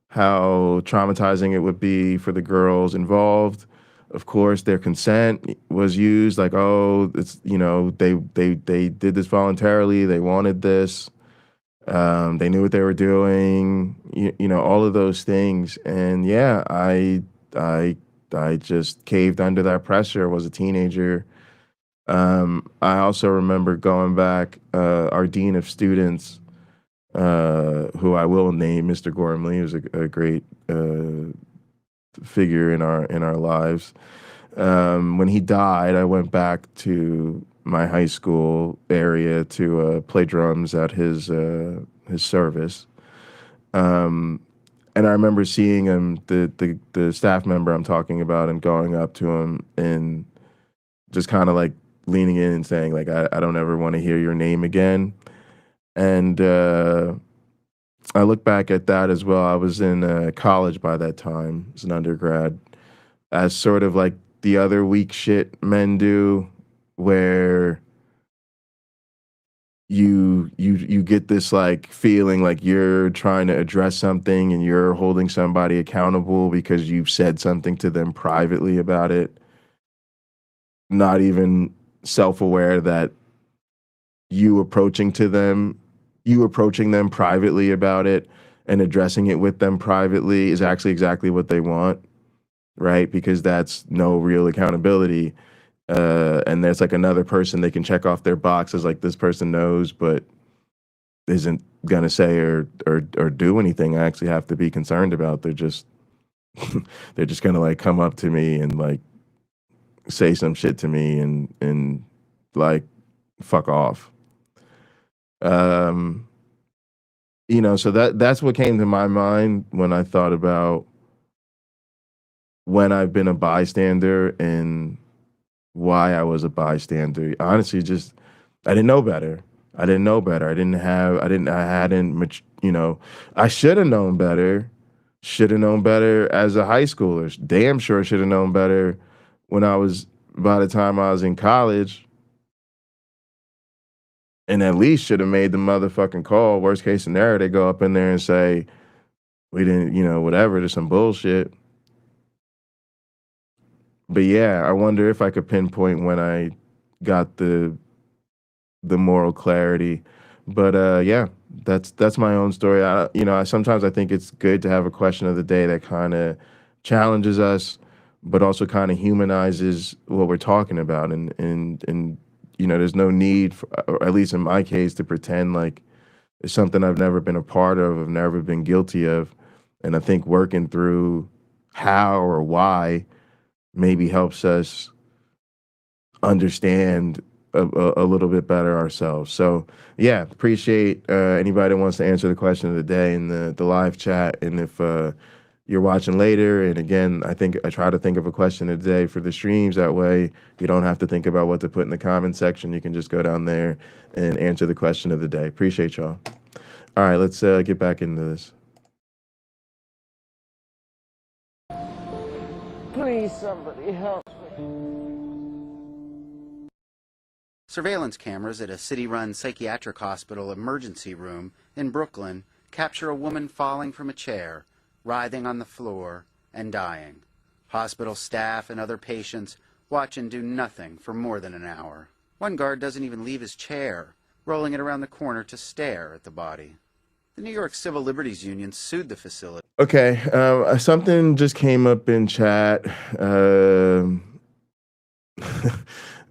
how traumatizing it would be for the girls involved. Of course, their consent was used, like, oh, it's, they did this voluntarily, they wanted this, they knew what they were doing, all of those things. And yeah, I just caved under that pressure. Was a teenager. I also remember going back, our dean of students, who I will name, Mr. Gormley, who's a great figure in our lives. When he died, I went back to my high school area to play drums at his service. And I remember seeing him, the staff member I'm talking about, and going up to him and just kind of like leaning in and saying, like, I don't ever want to hear your name again. And I look back at that as well. I was in college by that time as an undergrad, as sort of like the other weak shit men do, where you get this like feeling like you're trying to address something and you're holding somebody accountable because you've said something to them privately about it, not even self-aware that you approaching them privately about it and addressing it with them privately is actually exactly what they want, right? Because that's no real accountability. And there's like another person they can check off their boxes, like this person knows, but isn't gonna say or do anything I actually have to be concerned about. They're just they're just gonna like come up to me and like say some shit to me and like fuck off. You know, so that's what came to my mind when I thought about when I've been a bystander and why I was a bystander. Honestly, just I didn't know better. I didn't know better. I hadn't, you know, I should have known better. Should have known better as a high schooler. Damn sure should have known better by the time I was in college. And at least should have made the motherfucking call. Worst case scenario, they go up in there and say, we didn't, you know, whatever, there's some bullshit. But yeah, I wonder if I could pinpoint when I got the moral clarity. But yeah, that's my own story. Sometimes I think it's good to have a question of the day that kind of challenges us, but also kind of humanizes what we're talking about. And you know, there's no need, or at least in my case, to pretend like it's something I've never been a part of, I've never been guilty of. And I think working through how or why maybe helps us understand a little bit better ourselves. So yeah, appreciate anybody that wants to answer the question of the day in the live chat. And if you're watching later, and again, I try to think of a question of the day for the streams. That way you don't have to think about what to put in the comment section. You can just go down there and answer the question of the day. Appreciate y'all. All right, let's get back into this. Please, somebody help me. Surveillance cameras at a city-run psychiatric hospital emergency room in Brooklyn capture a woman falling from a chair, writhing on the floor, and dying. Hospital staff and other patients watch and do nothing for more than an hour. One guard doesn't even leave his chair, rolling it around the corner to stare at the body. The New York Civil Liberties Union sued the facility. Okay, something just came up in chat.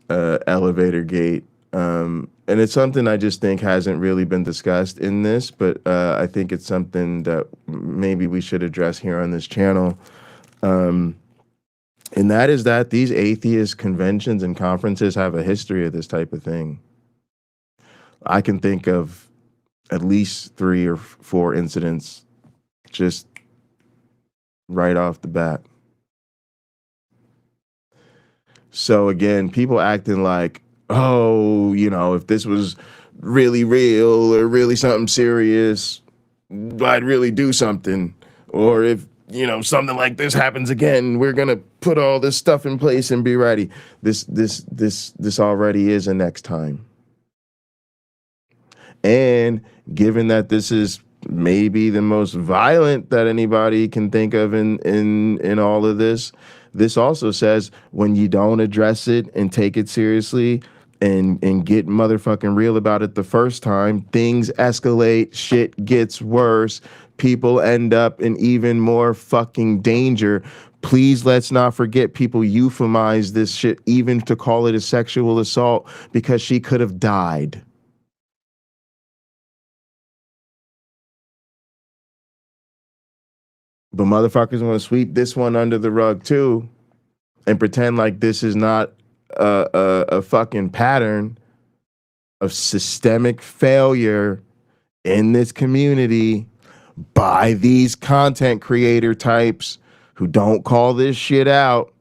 Elevator gate. And it's something I just think hasn't really been discussed in this, but I think it's something that maybe we should address here on this channel. And that is that these atheist conventions and conferences have a history of this type of thing. I can think of at least 3 or 4 incidents just right off the bat. So again, people acting like, oh, you know, if this was really real or really something serious, I'd really do something. Or if, you know, something like this happens again, we're gonna put all this stuff in place and be ready. This already is a next time. And given that this is maybe the most violent that anybody can think of in all of this, this also says when you don't address it and take it seriously and get motherfucking real about it the first time, things escalate, shit gets worse, people end up in even more fucking danger. Please, let's not forget people euphemize this shit even to call it a sexual assault because she could have died. But motherfuckers want to sweep this one under the rug too and pretend like this is not a fucking pattern of systemic failure in this community by these content creator types who don't call this shit out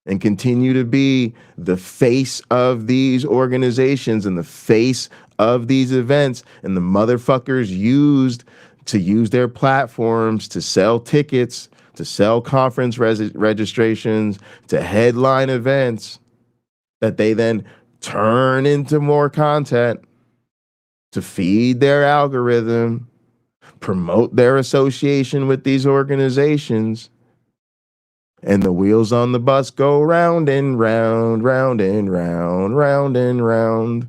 and continue to be the face of these organizations and the face of these events, and the motherfuckers used to use their platforms to sell tickets, to sell conference registrations, to headline events that they then turn into more content to feed their algorithm, promote their association with these organizations, and the wheels on the bus go round and round, round and round, round and round.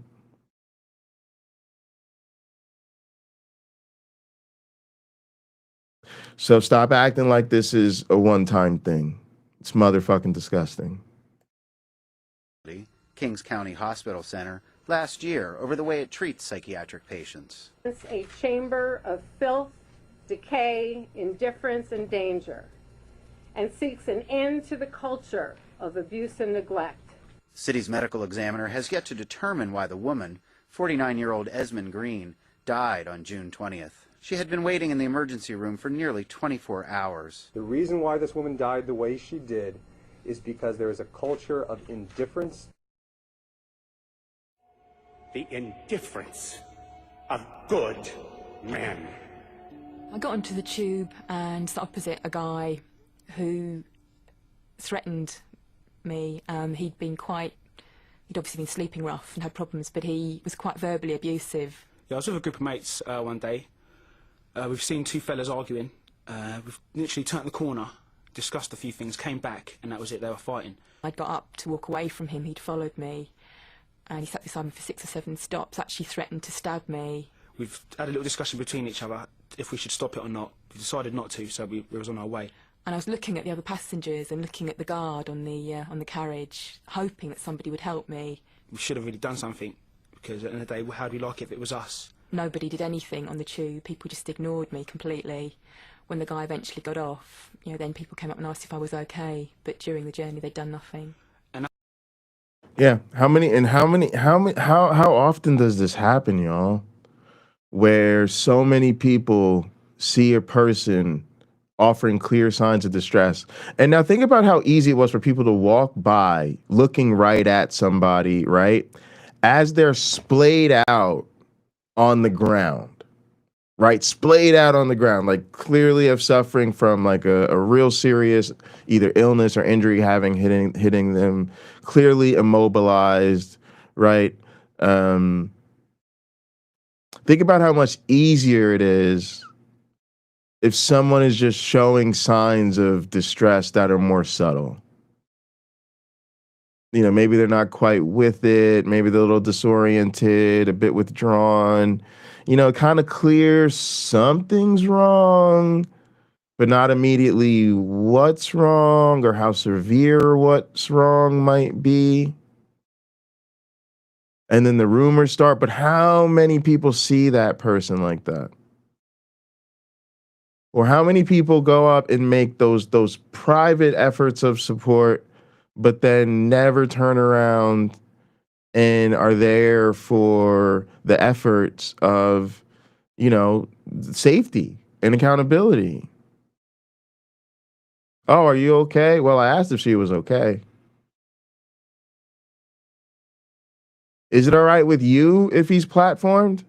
So stop acting like this is a one-time thing. It's motherfucking disgusting. Kings County Hospital Center last year over the way it treats psychiatric patients. It's a chamber of filth, decay, indifference, and danger, and seeks an end to the culture of abuse and neglect. The city's medical examiner has yet to determine why the woman, 49-year-old Esmond Green, died on June 20th. She had been waiting in the emergency room for nearly 24 hours. The reason why this woman died the way she did is because there is a culture of indifference. The indifference of good men. I got onto the tube and sat opposite a guy who threatened me. He'd obviously been sleeping rough and had problems, but he was quite verbally abusive. Yeah, I was with a group of mates one day. We've seen two fellas arguing. We've literally turned the corner, discussed a few things, came back, and that was it, they were fighting. I'd got up to walk away from him, he'd followed me, and he sat beside me for 6 or 7 stops, actually threatened to stab me. We've had a little discussion between each other if we should stop it or not. We decided not to, so we was on our way. And I was looking at the other passengers and looking at the guard on the carriage, hoping that somebody would help me. We should have really done something, because at the end of the day, how'd we like it if it was us? Nobody did anything on the tube. People just ignored me completely. When the guy eventually got off, then people came up and asked if I was okay. But during the journey, they'd done nothing. Yeah, how often does this happen, y'all? Where so many people see a person offering clear signs of distress. And now think about how easy it was for people to walk by looking right at somebody, right? As they're splayed out on the ground, right? Splayed out on the ground, like clearly of suffering from like a real serious either illness or injury hitting them, clearly immobilized, right? Think about how much easier it is if someone is just showing signs of distress that are more subtle. Maybe they're not quite with it. Maybe they're a little disoriented, a bit withdrawn. Kind of clear something's wrong, but not immediately what's wrong or how severe what's wrong might be. And then the rumors start. But how many people see that person like that? Or how many people go up and make those private efforts of support, but then never turn around and are there for the efforts of, safety and accountability? Oh, are you okay? Well, I asked if she was okay. Is it all right with you if he's platformed?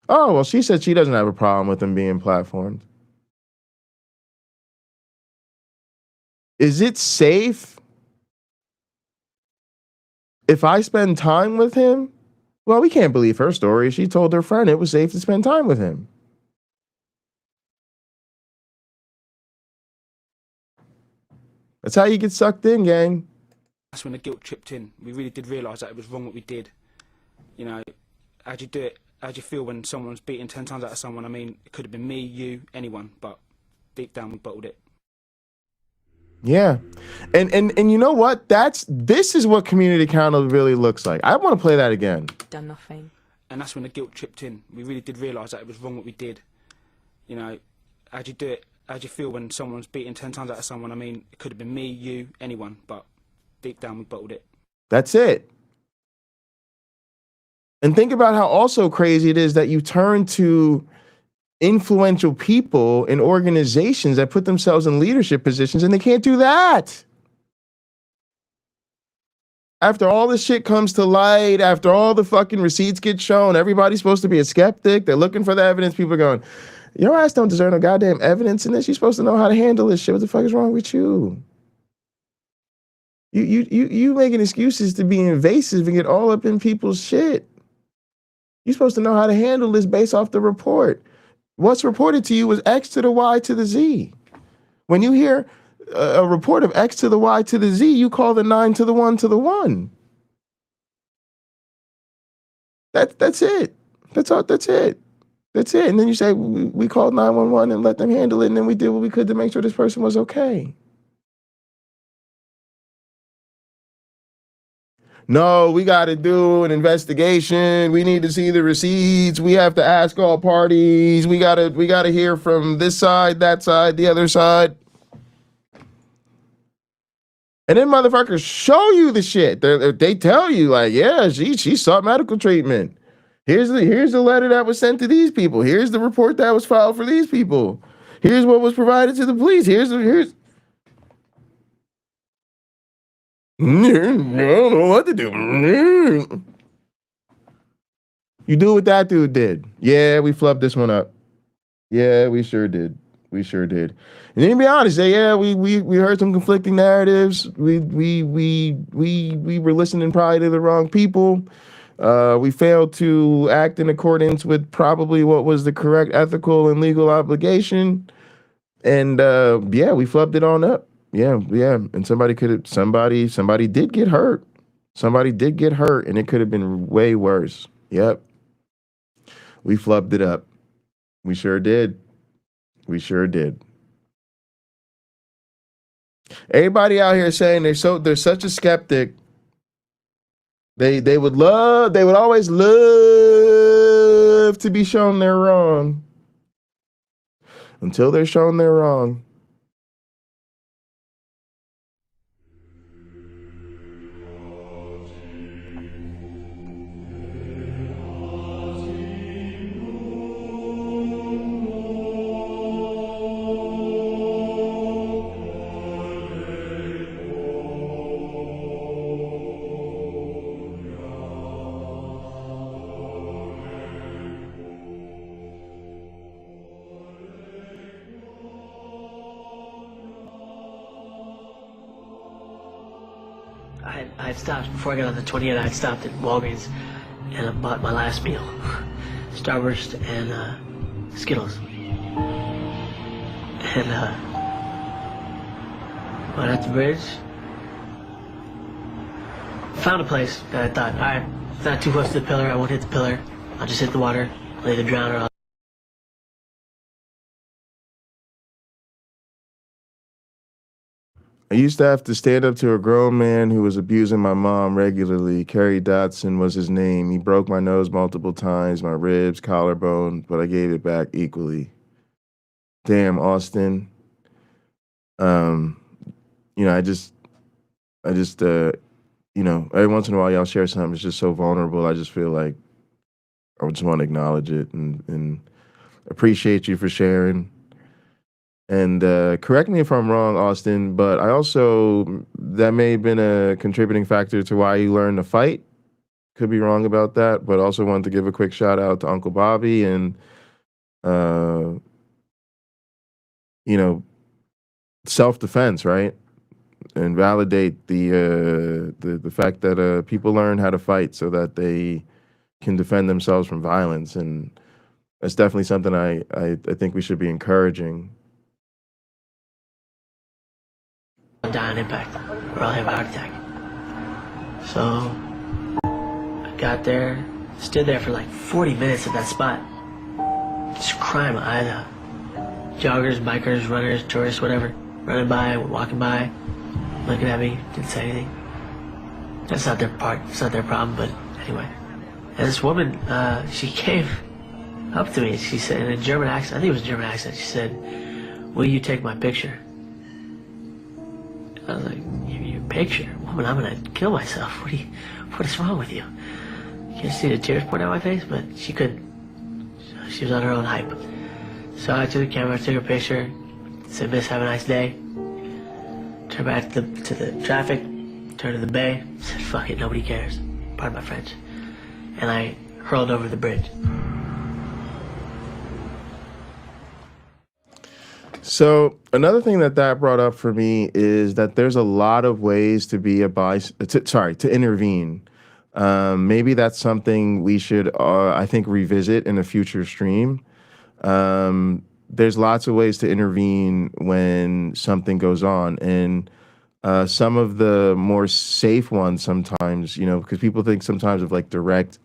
Oh, well, she said she doesn't have a problem with him being platformed. Is it safe if I spend time with him? Well, we can't believe her story. She told her friend it was safe to spend time with him. That's how you get sucked in, gang. That's when the guilt tripped in. We really did realise that it was wrong what we did. How'd you do it? How'd you feel when someone's beating 10 times out of someone? I mean, it could have been me, you, anyone, but deep down we bottled it. Yeah. And you know what? This is what community accountability really looks like. I want to play that again. Done nothing. And that's when the guilt tripped in. We really did realise that it was wrong what we did. How'd you do it? How'd you feel when someone's beating 10 times out of someone? I mean, it could have been me, you, anyone, but deep down we bottled it. That's it. And think about how also crazy it is that you turn to influential people in organizations that put themselves in leadership positions and they can't do that. After all this shit comes to light, after all the fucking receipts get shown, everybody's supposed to be a skeptic. They're looking for the evidence. People are going, your ass don't deserve no goddamn evidence in this. You're supposed to know how to handle this shit. What the fuck is wrong with you? You making excuses to be invasive and get all up in people's shit. You're supposed to know how to handle this based off the report. What's reported to you was X to the Y to the Z. When you hear a report of X to the Y to the Z, you call the 9 to the 1 to the 1. That's it. That's all. That's it. That's it. And then you say, we called 911 and let them handle it, and then we did what we could to make sure this person was okay. No, we got to do an investigation. We need to see the receipts. We have to ask all parties. We gotta hear from this side, that side, the other side. And then motherfuckers show you the shit. They tell you like, yeah, she sought medical treatment. Here's the letter that was sent to these people. Here's the report that was filed for these people. Here's what was provided to the police. Here's. I don't know what to do. You do what that dude did. Yeah, we flubbed this one up. Yeah, we sure did. We sure did. And then to be honest, say, yeah, we heard some conflicting narratives. We were listening probably to the wrong people. We failed to act in accordance with probably what was the correct ethical and legal obligation. And yeah, we flubbed it on up. Yeah. And somebody did get hurt. Somebody did get hurt, and it could have been way worse. Yep. We flubbed it up. We sure did. We sure did. Everybody out here saying they're such a skeptic. They would always love to be shown they're wrong. Until they're shown they're wrong. I had stopped, before I got on the 28, I had stopped at Walgreens and I bought my last meal. Starburst and Skittles. And went at the bridge. Found a place that I thought, alright, it's not too close to the pillar, I won't hit the pillar. I'll just hit the water, I'll either drown or I'll I used to have to stand up to a grown man who was abusing my mom regularly. Kerry Dotson was his name. He broke my nose multiple times, my ribs, collarbone, but I gave it back equally. Damn, Austin. I just, every once in a while y'all share something. It's just so vulnerable. I just feel like I just want to acknowledge it and appreciate you for sharing. And correct me if I'm wrong, Austin, but that may have been a contributing factor to why you learned to fight. Could be wrong about that, but also wanted to give a quick shout out to Uncle Bobby and, self-defense, right? And validate the fact that people learn how to fight so that they can defend themselves from violence. And that's definitely something I think we should be encouraging. die on impact, or I'll have a heart attack. So I got there, stood there for like 40 minutes at that spot, just crying my eyes out. Joggers, bikers, runners, tourists, whatever, running by, walking by, looking at me, didn't say anything. That's not their part, it's not their problem, but anyway. And this woman, she came up to me, she said in a German accent, I think it was a German accent, she said, "Will you take my picture?" I was like, "Your picture? Woman, I'm gonna kill myself. What is wrong with you?" You can see the tears pouring out my face, but she couldn't. She was on her own hype. So I took the camera, took her picture, said, "Miss, have a nice day." Turned back to the traffic, turned to the bay, said, "Fuck it, nobody cares." Pardon my French. And I hurled over the bridge. So another thing that brought up for me is that there's a lot of ways to be to intervene. Maybe that's something we should, I think, revisit in a future stream. There's lots of ways to intervene when something goes on, and some of the more safe ones sometimes, because people think sometimes of like direct,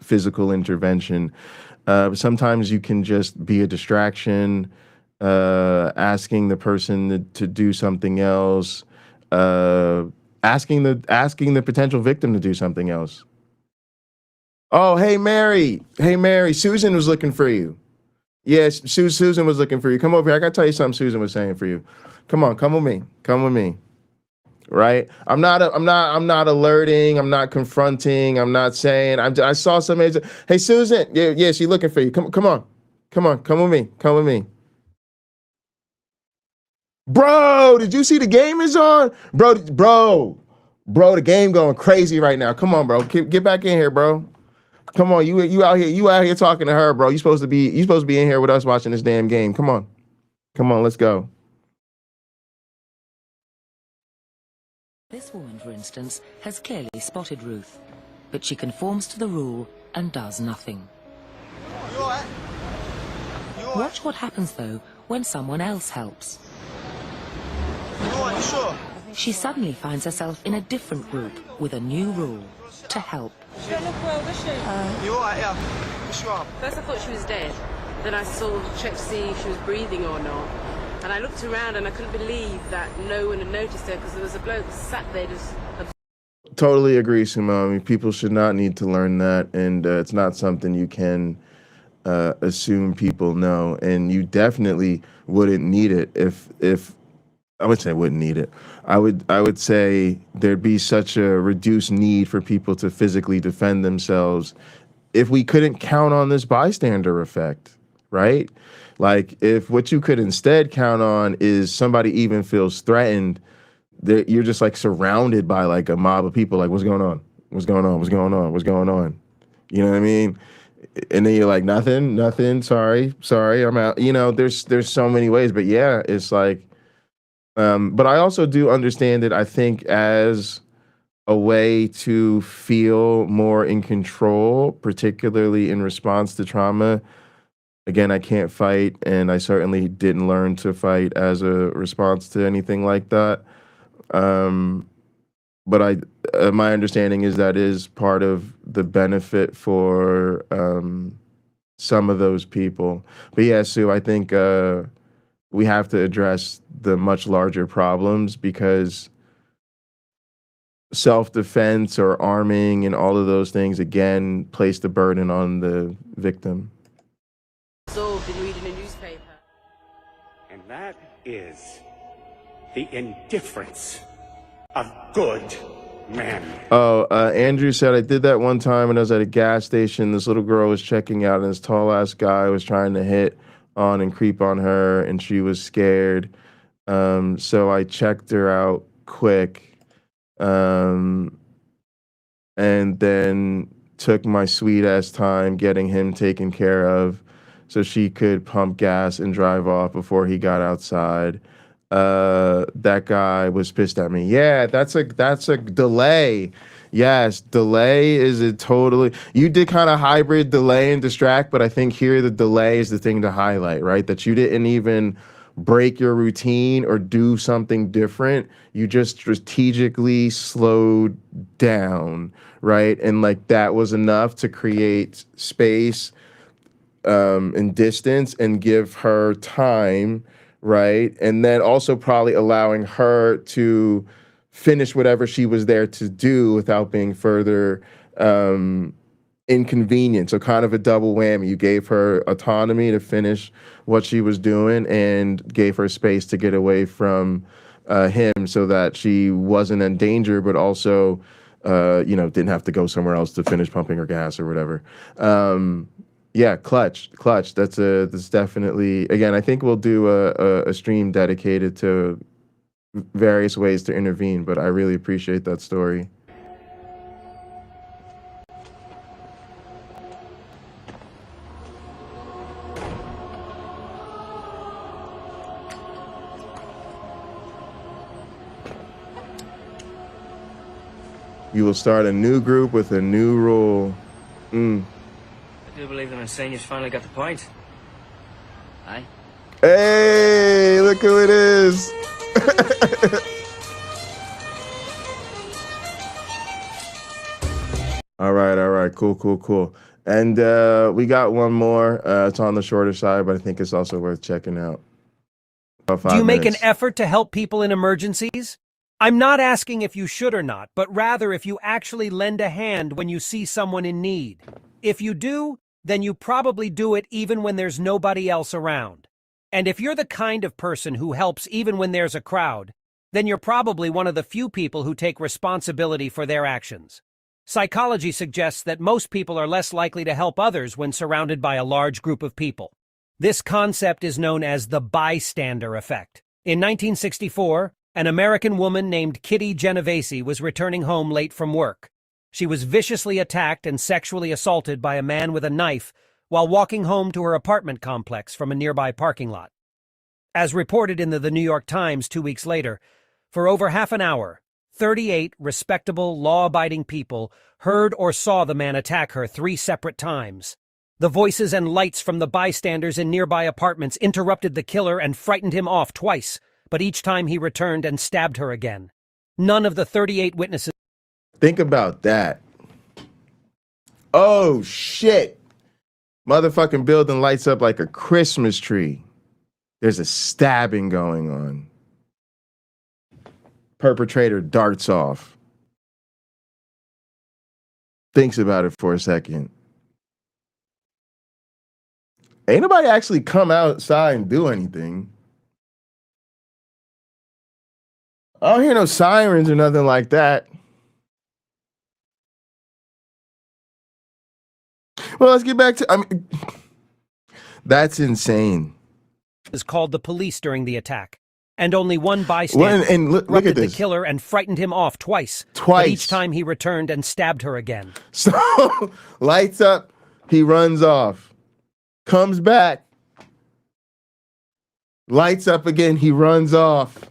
physical intervention. Sometimes you can just be a distraction, asking the person to do something else, asking the potential victim to do something else. Oh, hey Mary, Susan was looking for you. Yes, Susan was looking for you. Come over here. I gotta tell you something Susan was saying for you. Come on, come with me. Right? I'm not alerting. I'm not confronting. I'm not saying. I saw somebody. Hey, Susan. Yeah, she's looking for you. Come on. Come with me. Bro, did you see the game is on? Bro, the game going crazy right now. Come on, bro. Get back in here, bro. Come on, you out here talking to her, bro. You supposed to be in here with us watching this damn game. Come on, let's go. This woman, for instance, has clearly spotted Ruth, but she conforms to the rule and does nothing. You all right? Watch what happens, though, when someone else helps. You all right? You sure? She suddenly finds herself in a different group with a new rule: to help. She don't look well, does she? You all right? Yeah. What's wrong? First I thought she was dead. Then I sort of checked to see if she was breathing or not. And I looked around and I couldn't believe that no one had noticed her because there was a bloke sat there just... Totally agree, Sumo. I mean, people should not need to learn that, and it's not something you can assume people know. And you definitely wouldn't need it if I would say wouldn't need it. I would say there'd be such a reduced need for people to physically defend themselves if we couldn't count on this bystander effect, right? Like, if what you could instead count on is somebody even feels threatened, that you're just like surrounded by like a mob of people, like, what's going on? What's going on? What's going on? What's going on? You know what I mean? And then you're like, nothing, sorry, I'm out. You know, there's so many ways, but yeah, it's like, but I also do understand it, I think, as a way to feel more in control, particularly in response to trauma. Again, I can't fight, and I certainly didn't learn to fight as a response to anything like that. But my understanding is that is part of the benefit for some of those people. But yeah, Sue, I think we have to address the much larger problems, because self-defense or arming and all of those things, again, place the burden on the victim. Absorbed in reading a newspaper. And that is the indifference of good men. Oh, Andrew said, I did that one time when I was at a gas station. This little girl was checking out, and this tall-ass guy was trying to hit on and creep on her, and she was scared. So I checked her out quick, and then took my sweet-ass time getting him taken care of so she could pump gas and drive off before he got outside. That guy was pissed at me. Yeah, that's a delay. Yes, delay is a totally... You did kind of hybrid delay and distract, but I think here the delay is the thing to highlight, right? That you didn't even break your routine or do something different. You just strategically slowed down, right? And like that was enough to create space and distance and give her time, right? And then also probably allowing her to finish whatever she was there to do without being further inconvenienced. So kind of a double whammy. You gave her autonomy to finish what she was doing and gave her space to get away from him so that she wasn't in danger, but also, didn't have to go somewhere else to finish pumping her gas or whatever. Yeah, clutch. That's definitely, again, I think we'll do a stream dedicated to various ways to intervene, but I really appreciate that story. You will start a new group with a new rule. I do believe them in saying you've finally got the point. Aye? Hey, look who it is. All right. Cool. And we got one more. It's on the shorter side, but I think it's also worth checking out. Do you make an effort to help people in emergencies? I'm not asking if you should or not, but rather if you actually lend a hand when you see someone in need. If you do, then you probably do it even when there's nobody else around. And if you're the kind of person who helps even when there's a crowd, then you're probably one of the few people who take responsibility for their actions. Psychology suggests that most people are less likely to help others when surrounded by a large group of people. This concept is known as the bystander effect. In 1964, an American woman named Kitty Genovese was returning home late from work. She was viciously attacked and sexually assaulted by a man with a knife while walking home to her apartment complex from a nearby parking lot. As reported in the New York Times 2 weeks later, for over half an hour, 38 respectable, law-abiding people heard or saw the man attack her 3 separate times. The voices and lights from the bystanders in nearby apartments interrupted the killer and frightened him off twice, but each time he returned and stabbed her again. None of the 38 witnesses... Think about that. Oh, shit. Motherfucking building lights up like a Christmas tree. There's a stabbing going on. Perpetrator darts off. Thinks about it for a second. Ain't nobody actually come outside and do anything. I don't hear no sirens or nothing like that. Well, let's get back to, that's insane. ...is called the police during the attack, and only one bystander look at this. The killer and frightened him off twice. But each time he returned and stabbed her again. So, lights up, he runs off. Comes back. Lights up again, he runs off.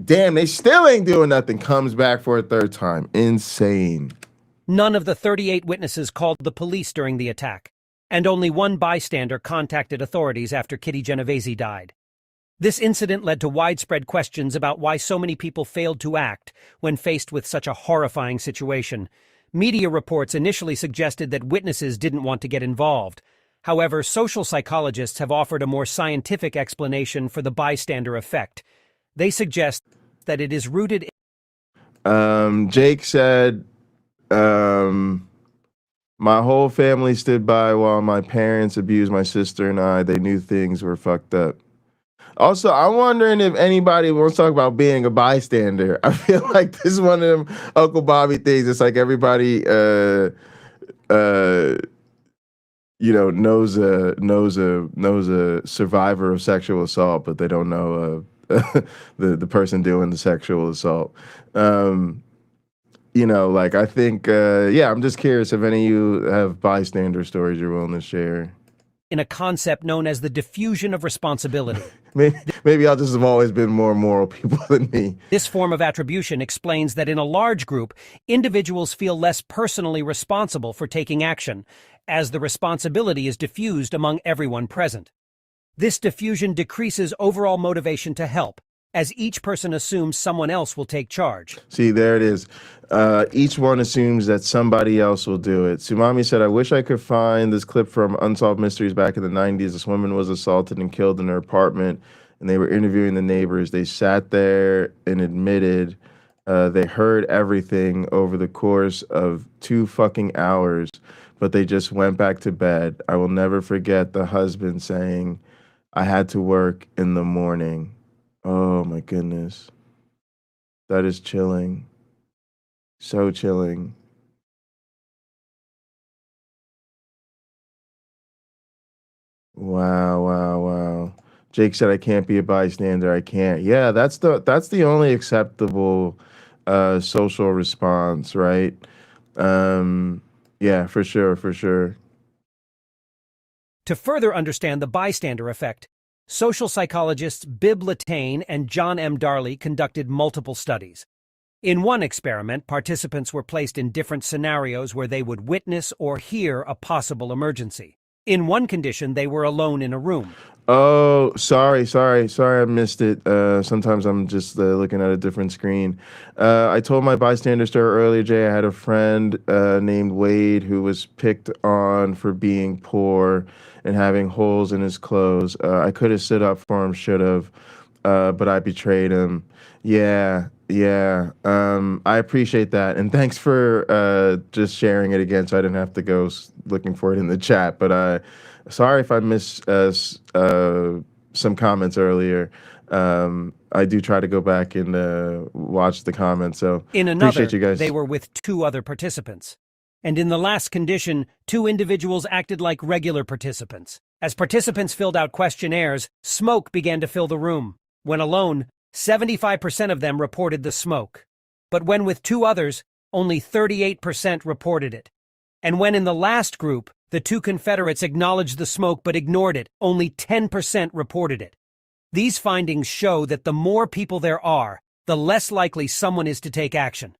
Damn, they still ain't doing nothing. Comes back for a third time. Insane. None of the 38 witnesses called the police during the attack, and only one bystander contacted authorities after Kitty Genovese died. This incident led to widespread questions about why so many people failed to act when faced with such a horrifying situation. Media reports initially suggested that witnesses didn't want to get involved. However, social psychologists have offered a more scientific explanation for the bystander effect. They suggest that it is rooted in... Jake said, my whole family stood by while my parents abused my sister and I. They knew things were fucked up. Also, I'm wondering if anybody wants to talk about being a bystander. I feel like this is one of them Uncle Bobby things. It's like everybody, knows a survivor of sexual assault, but they don't know the person doing the sexual assault. I think, I'm just curious if any of you have bystander stories you're willing to share. In a concept known as the diffusion of responsibility. Maybe I'll just have always been more moral people than me. This form of attribution explains that in a large group, individuals feel less personally responsible for taking action, as the responsibility is diffused among everyone present. This diffusion decreases overall motivation to help, as each person assumes someone else will take charge. See, there it is. Each one assumes that somebody else will do it. Sumami said, I wish I could find this clip from Unsolved Mysteries back in the 90s. This woman was assaulted and killed in her apartment, and they were interviewing the neighbors. They sat there and admitted they heard everything over the course of 2 fucking hours, but they just went back to bed. I will never forget the husband saying, I had to work in the morning. Oh my goodness. That is chilling. So chilling. Wow. Jake said I can't be a bystander. I can't. Yeah, that's the only acceptable social response, right? Yeah, for sure. To further understand the bystander effect, social psychologists Bib Latane and John M. Darley conducted multiple studies. In one experiment, participants were placed in different scenarios where they would witness or hear a possible emergency. In one condition, they were alone in a room. Oh, sorry, I missed it. Sometimes I'm just looking at a different screen. I told my bystander story earlier, Jay. I had a friend named Wade who was picked on for being poor and having holes in his clothes. I could have stood up for him, should have, but I betrayed him. Yeah, yeah. I appreciate that, and thanks for just sharing it again, so I didn't have to go looking for it in the chat. But sorry if I missed some comments earlier. I do try to go back and watch the comments. So In another, appreciate you guys. they were with 2 other participants. And in the last condition, 2 individuals acted like regular participants. As participants filled out questionnaires, smoke began to fill the room. When alone, 75% of them reported the smoke. But when with 2 others, only 38% reported it. And when in the last group, the 2 Confederates acknowledged the smoke but ignored it, only 10% reported it. These findings show that the more people there are, the less likely someone is to take action.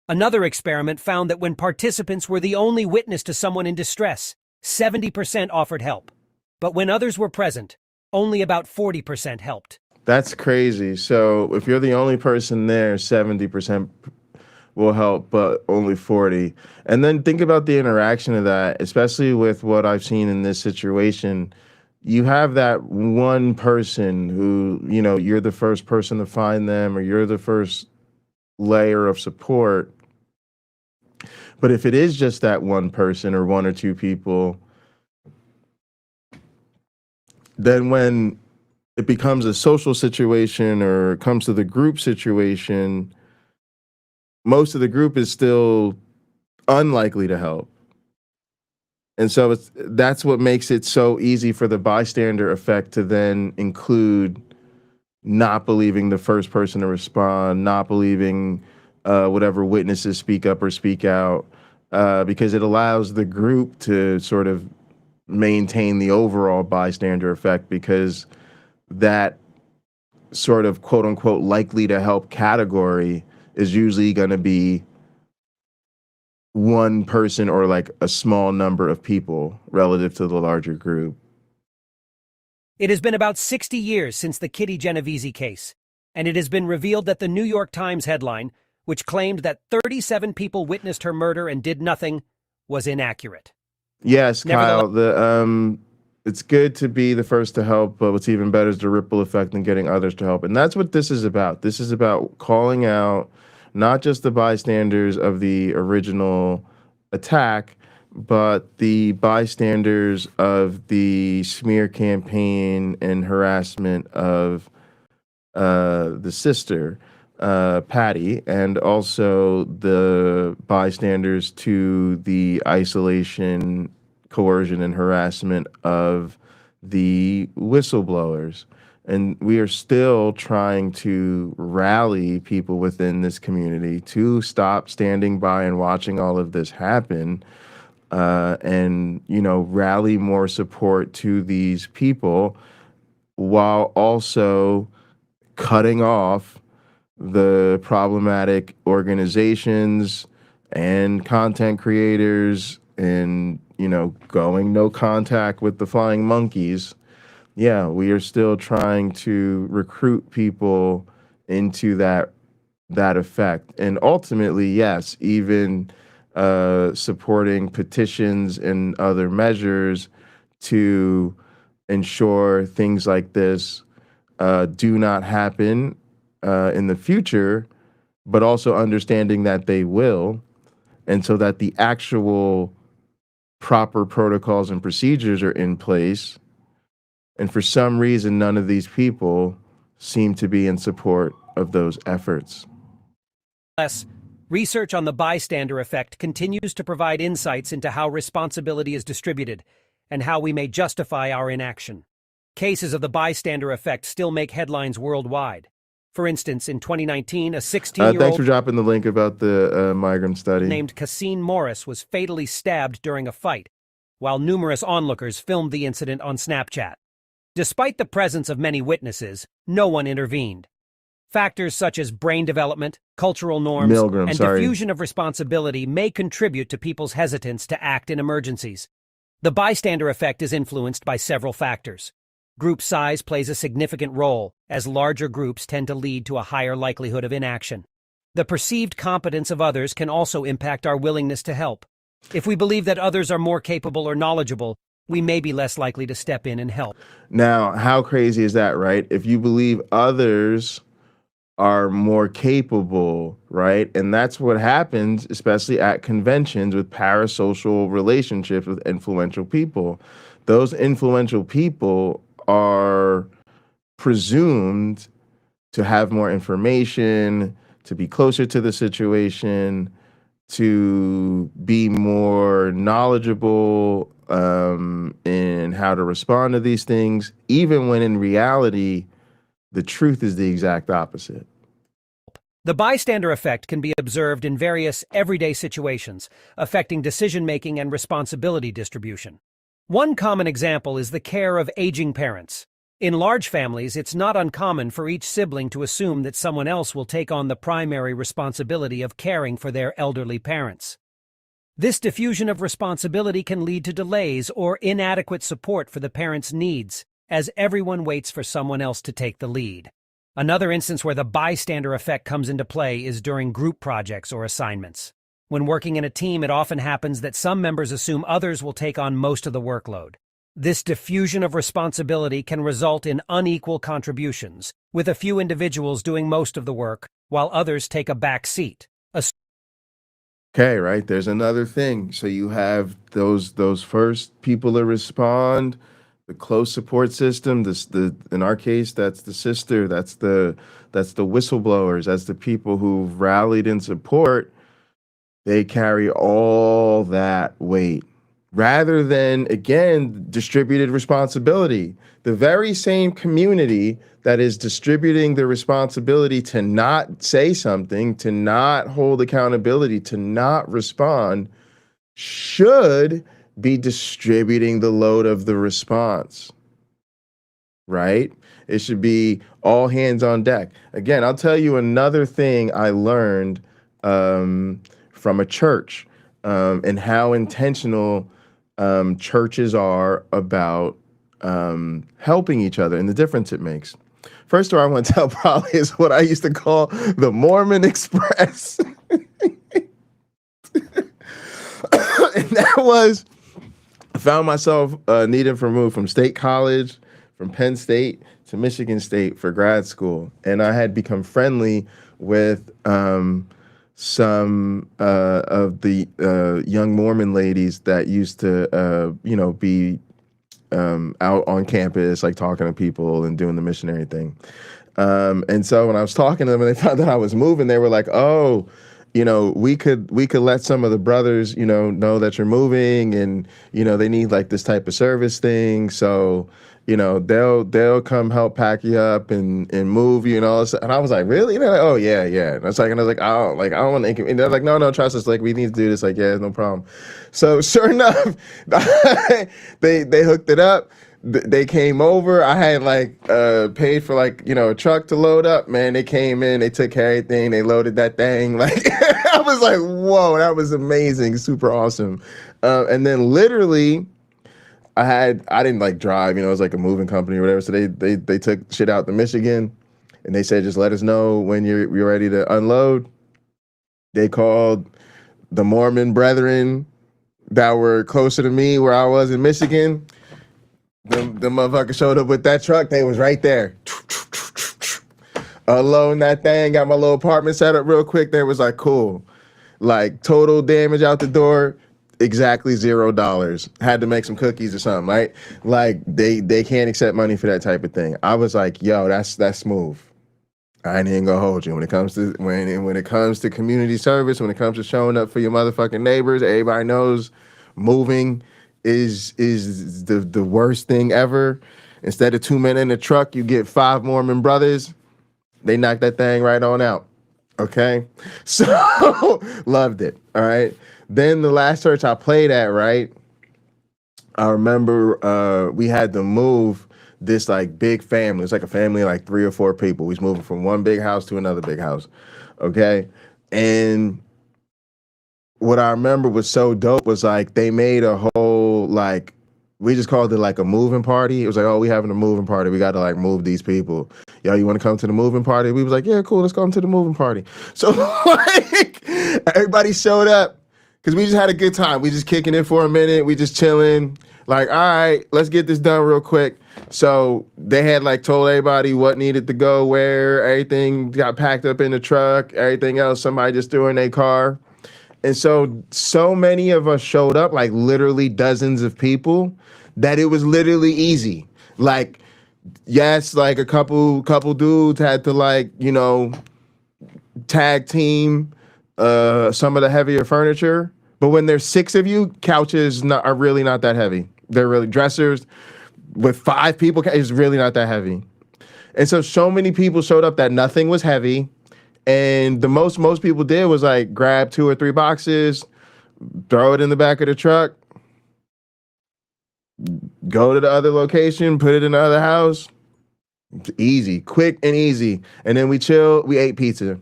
Another experiment found that when participants were the only witness to someone in distress, 70% offered help. But when others were present, only about 40% helped. That's crazy. So if you're the only person there, 70% will help, but only 40. And then think about the interaction of that, especially with what I've seen in this situation. You have that one person who, you're the first person to find them, or you're the first layer of support. But if it is just that one person or 1 or 2 people, then when it becomes a social situation or it comes to the group situation, most of the group is still unlikely to help. And so that's what makes it so easy for the bystander effect to then include not believing the first person to respond, not believing whatever witnesses speak up or speak out, because it allows the group to sort of maintain the overall bystander effect, because that sort of quote unquote likely to help category is usually going to be one person or like a small number of people relative to the larger group. It has been about 60 years since the Kitty Genovese case, and it has been revealed that the New York Times headline, which claimed that 37 people witnessed her murder and did nothing, was inaccurate. Yes, Kyle, it's good to be the first to help, but what's even better is the ripple effect and getting others to help. And that's what this is about. This is about calling out not just the bystanders of the original attack, but the bystanders of the smear campaign and harassment of the sister, Patty, and also the bystanders to the isolation, coercion, and harassment of the whistleblowers. And we are still trying to rally people within this community to stop standing by and watching all of this happen, and, rally more support to these people while also cutting off the problematic organizations and content creators and, going no contact with the flying monkeys. Yeah, we are still trying to recruit people into that effect. And ultimately, yes, even supporting petitions and other measures to ensure things like this do not happen in the future, but also understanding that they will, and so that the actual proper protocols and procedures are in place. And for some reason, none of these people seem to be in support of those efforts. Research on the bystander effect continues to provide insights into how responsibility is distributed and how we may justify our inaction. Cases of the bystander effect still make headlines worldwide. For instance, in 2019, a 16-year-old thanks for dropping the link about the migrant study named Cassine Morris was fatally stabbed during a fight, while numerous onlookers filmed the incident on Snapchat. Despite the presence of many witnesses, no one intervened. Factors such as brain development, cultural norms, diffusion of responsibility may contribute to people's hesitance to act in emergencies. The bystander effect is influenced by several factors. Group size plays a significant role, as larger groups tend to lead to a higher likelihood of inaction. The perceived competence of others can also impact our willingness to help. If we believe that others are more capable or knowledgeable, we may be less likely to step in and help. Now, how crazy is that, right? If you believe others are more capable, right? And that's what happens, especially at conventions with parasocial relationships with influential people. Those influential people are presumed to have more information, to be closer to the situation, to be more knowledgeable in how to respond to these things, even when in reality, the truth is the exact opposite. The bystander effect can be observed in various everyday situations, affecting decision-making and responsibility distribution. One common example is the care of aging parents. In large families, it's not uncommon for each sibling to assume that someone else will take on the primary responsibility of caring for their elderly parents. This diffusion of responsibility can lead to delays or inadequate support for the parents' needs, as everyone waits for someone else to take the lead. Another instance where the bystander effect comes into play is during group projects or assignments. When working in a team, it often happens that some members assume others will take on most of the workload. This diffusion of responsibility can result in unequal contributions, with a few individuals doing most of the work, while others take a back seat. Okay, right, there's another thing. So you have those first people to respond, the close support system, in our case, that's the sister, that's the whistleblowers, that's the people who've rallied in support. They carry all that weight rather than, again, distributed responsibility. The very same community that is distributing the responsibility to not say something, to not hold accountability, to not respond, should be distributing the load of the response, right? It should be all hands on deck. Again, I'll tell you another thing I learned from a church and how intentional churches are about helping each other and the difference it makes. First of all, I want to tell probably is what I used to call the Mormon Express. And that was, I found myself needing to move from State College, from Penn State to Michigan State for grad school. And I had become friendly with some of the young Mormon ladies that used to, be out on campus, like talking to people and doing the missionary thing. And so when I was talking to them and they found that I was moving, they were like, oh, we could let some of the brothers, know that you're moving and, they need like this type of service thing. So, they'll come help pack you up and move you and all this. And I was like, really? And they're like, oh yeah. And I was like, I don't want to, and they're like, no, trust us. Like, we need to do this. Like, yeah, no problem. So sure enough, they hooked it up. They came over. I had paid for a truck to load up. Man, they came in, they took care of everything. They loaded that thing. Like, I was like, whoa, that was amazing. Super awesome. And then literally I didn't drive, it was like a moving company or whatever. So they took shit out to Michigan and they said, just let us know when you're ready to unload. They called the Mormon brethren that were closer to me where I was in Michigan. The motherfucker showed up with that truck. They was right there. Unloading that thing. Got my little apartment set up real quick. They was like, cool. Like total damage out the door. Exactly $0. Had to make some cookies or something, right? Like they can't accept money for that type of thing. I was like, yo, that's smooth. I ain't even gonna hold you. When it comes to community service, when it comes to showing up for your motherfucking neighbors, everybody knows moving is the worst thing ever. Instead of 2 men in the truck, you get 5 Mormon brothers. They knocked that thing right on out. Okay? So loved it. All right. Then the last church I played at, right? I remember we had to move this big family. It's like a family of 3 or 4 people. We was moving from one big house to another big house. Okay. And what I remember was so dope was they made a whole We just called it like a moving party. It was like, oh, we having a moving party. We got to like move these people. Yo, you want to come to the moving party? We was like, yeah, cool. Let's come to the moving party. So like everybody showed up because we just had a good time. We just kicking it for a minute. We just chilling. Like, all right, let's get this done real quick. So they had like told everybody what needed to go where. Everything got packed up in the truck. Everything else, somebody just threw in their car. And so many of us showed up, like literally dozens of people, that it was literally easy. Like, yes, like a couple dudes had to like, you know, tag team some of the heavier furniture. But when there's 6 of you, couches are really not that heavy. They're really dressers with 5 people is really not that heavy. And so many people showed up that nothing was heavy. And the most people did was like grab 2 or 3 boxes, throw it in the back of the truck, go to the other location, put it in the other house. Easy, quick and easy. And then we chilled, we ate pizza.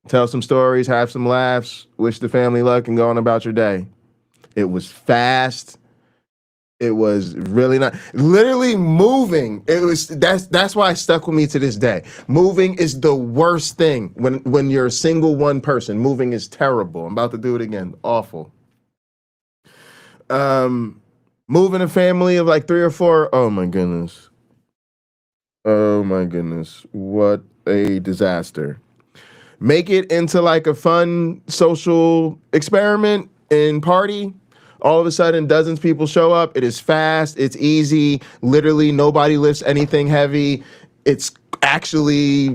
Tell some stories, have some laughs, wish the family luck, and go on about your day. It was fast. It was really not literally moving. That's why it stuck with me to this day. Moving is the worst thing when you're a single one person. Moving is terrible. I'm about to do it again. Awful. Moving a family of like 3 or 4. Oh my goodness. What a disaster. Make it into like a fun social experiment and party. All of a sudden, dozens of people show up. It is fast. It's easy. Literally, nobody lifts anything heavy. It's actually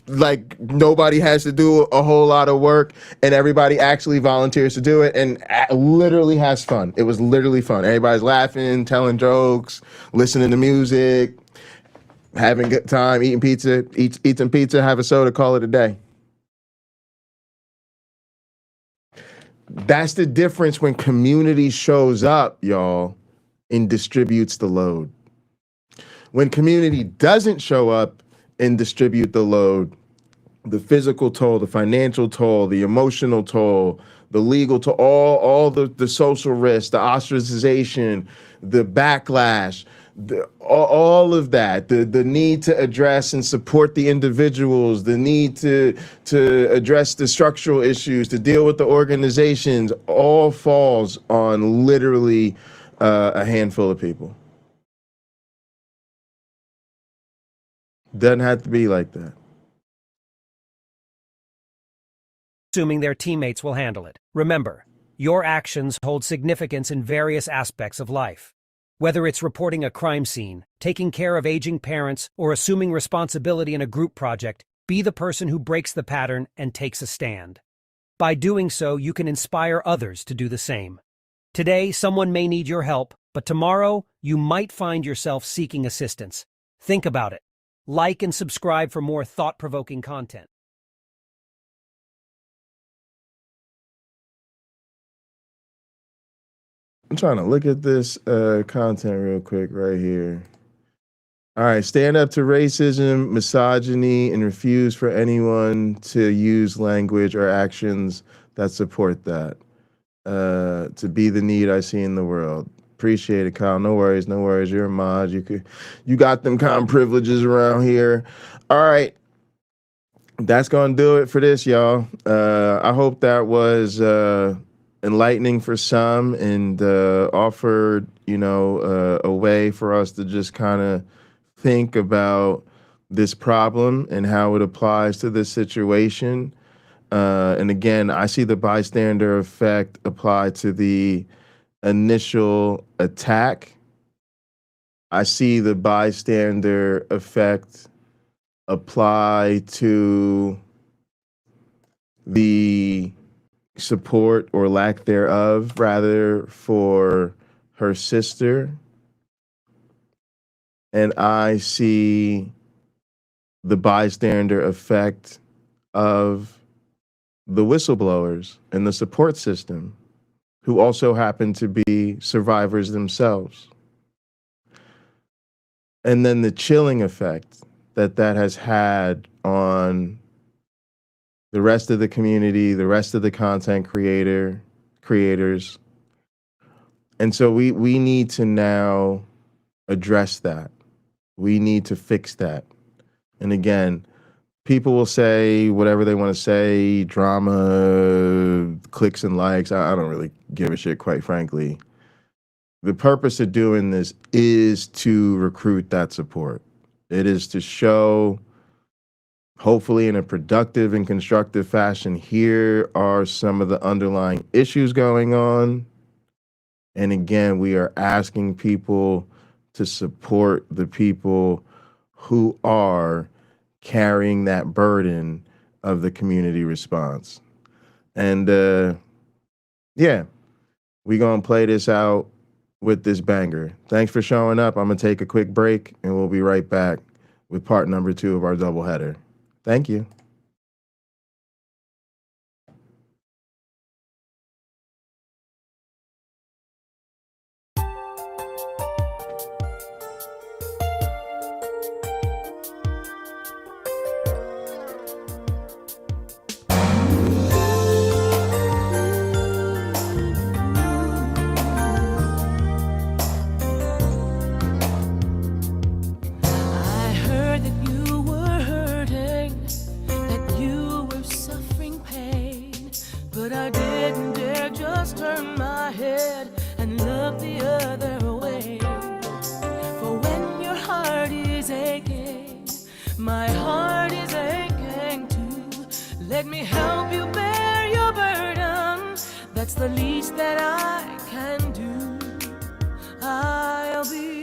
like nobody has to do a whole lot of work, and everybody actually volunteers to do it and literally has fun. It was literally fun. Everybody's laughing, telling jokes, listening to music, having a good time, eating pizza, eat some pizza, have a soda, call it a day. That's the difference when community shows up, y'all, and distributes the load. When community doesn't show up and distribute the load, the physical toll, the financial toll, the emotional toll, the legal toll, all the social risks, the ostracization, the backlash, all of that, the need to address and support the individuals, the need to address the structural issues, to deal with the organizations, all falls on literally a handful of people. Doesn't have to be like that. Assuming their teammates will handle it. Remember, your actions hold significance in various aspects of life. Whether it's reporting a crime scene, taking care of aging parents, or assuming responsibility in a group project, be the person who breaks the pattern and takes a stand. By doing so, you can inspire others to do the same. Today, someone may need your help, but tomorrow, you might find yourself seeking assistance. Think about it. Like and subscribe for more thought-provoking content. I'm trying to look at this content real quick right here. All right, stand up to racism, misogyny, and refuse for anyone to use language or actions that support that. To be the need I see in the world. Appreciate it, Kyle. No worries. You're a mod. You got them kind of privileges around here. All right. That's gonna do it for this, y'all. I hope that was enlightening for some and offered, a way for us to just kind of think about this problem and how it applies to this situation. And again, I see the bystander effect apply to the initial attack. I see the bystander effect apply to the support or lack thereof, rather, for her sister. And I see the bystander effect of the whistleblowers and the support system, who also happen to be survivors themselves. And then the chilling effect that has had on the rest of the community, the rest of the content creators, And so we need to now address that. We need to fix that. And again, people will say whatever they want to say, drama, clicks and likes. I don't really give a shit, quite frankly. The purpose of doing this is to recruit that support. It is to show, hopefully in a productive and constructive fashion, here are some of the underlying issues going on. And again, we are asking people to support the people who are carrying that burden of the community response. And yeah, we gonna play this out with this banger. Thanks for showing up. I'm gonna take a quick break and we'll be right back with part number 2 of our doubleheader. Thank you. Turn my head and look the other way. For when your heart is aching, my heart is aching too. Let me help you bear your burden. That's the least that I can do. I'll be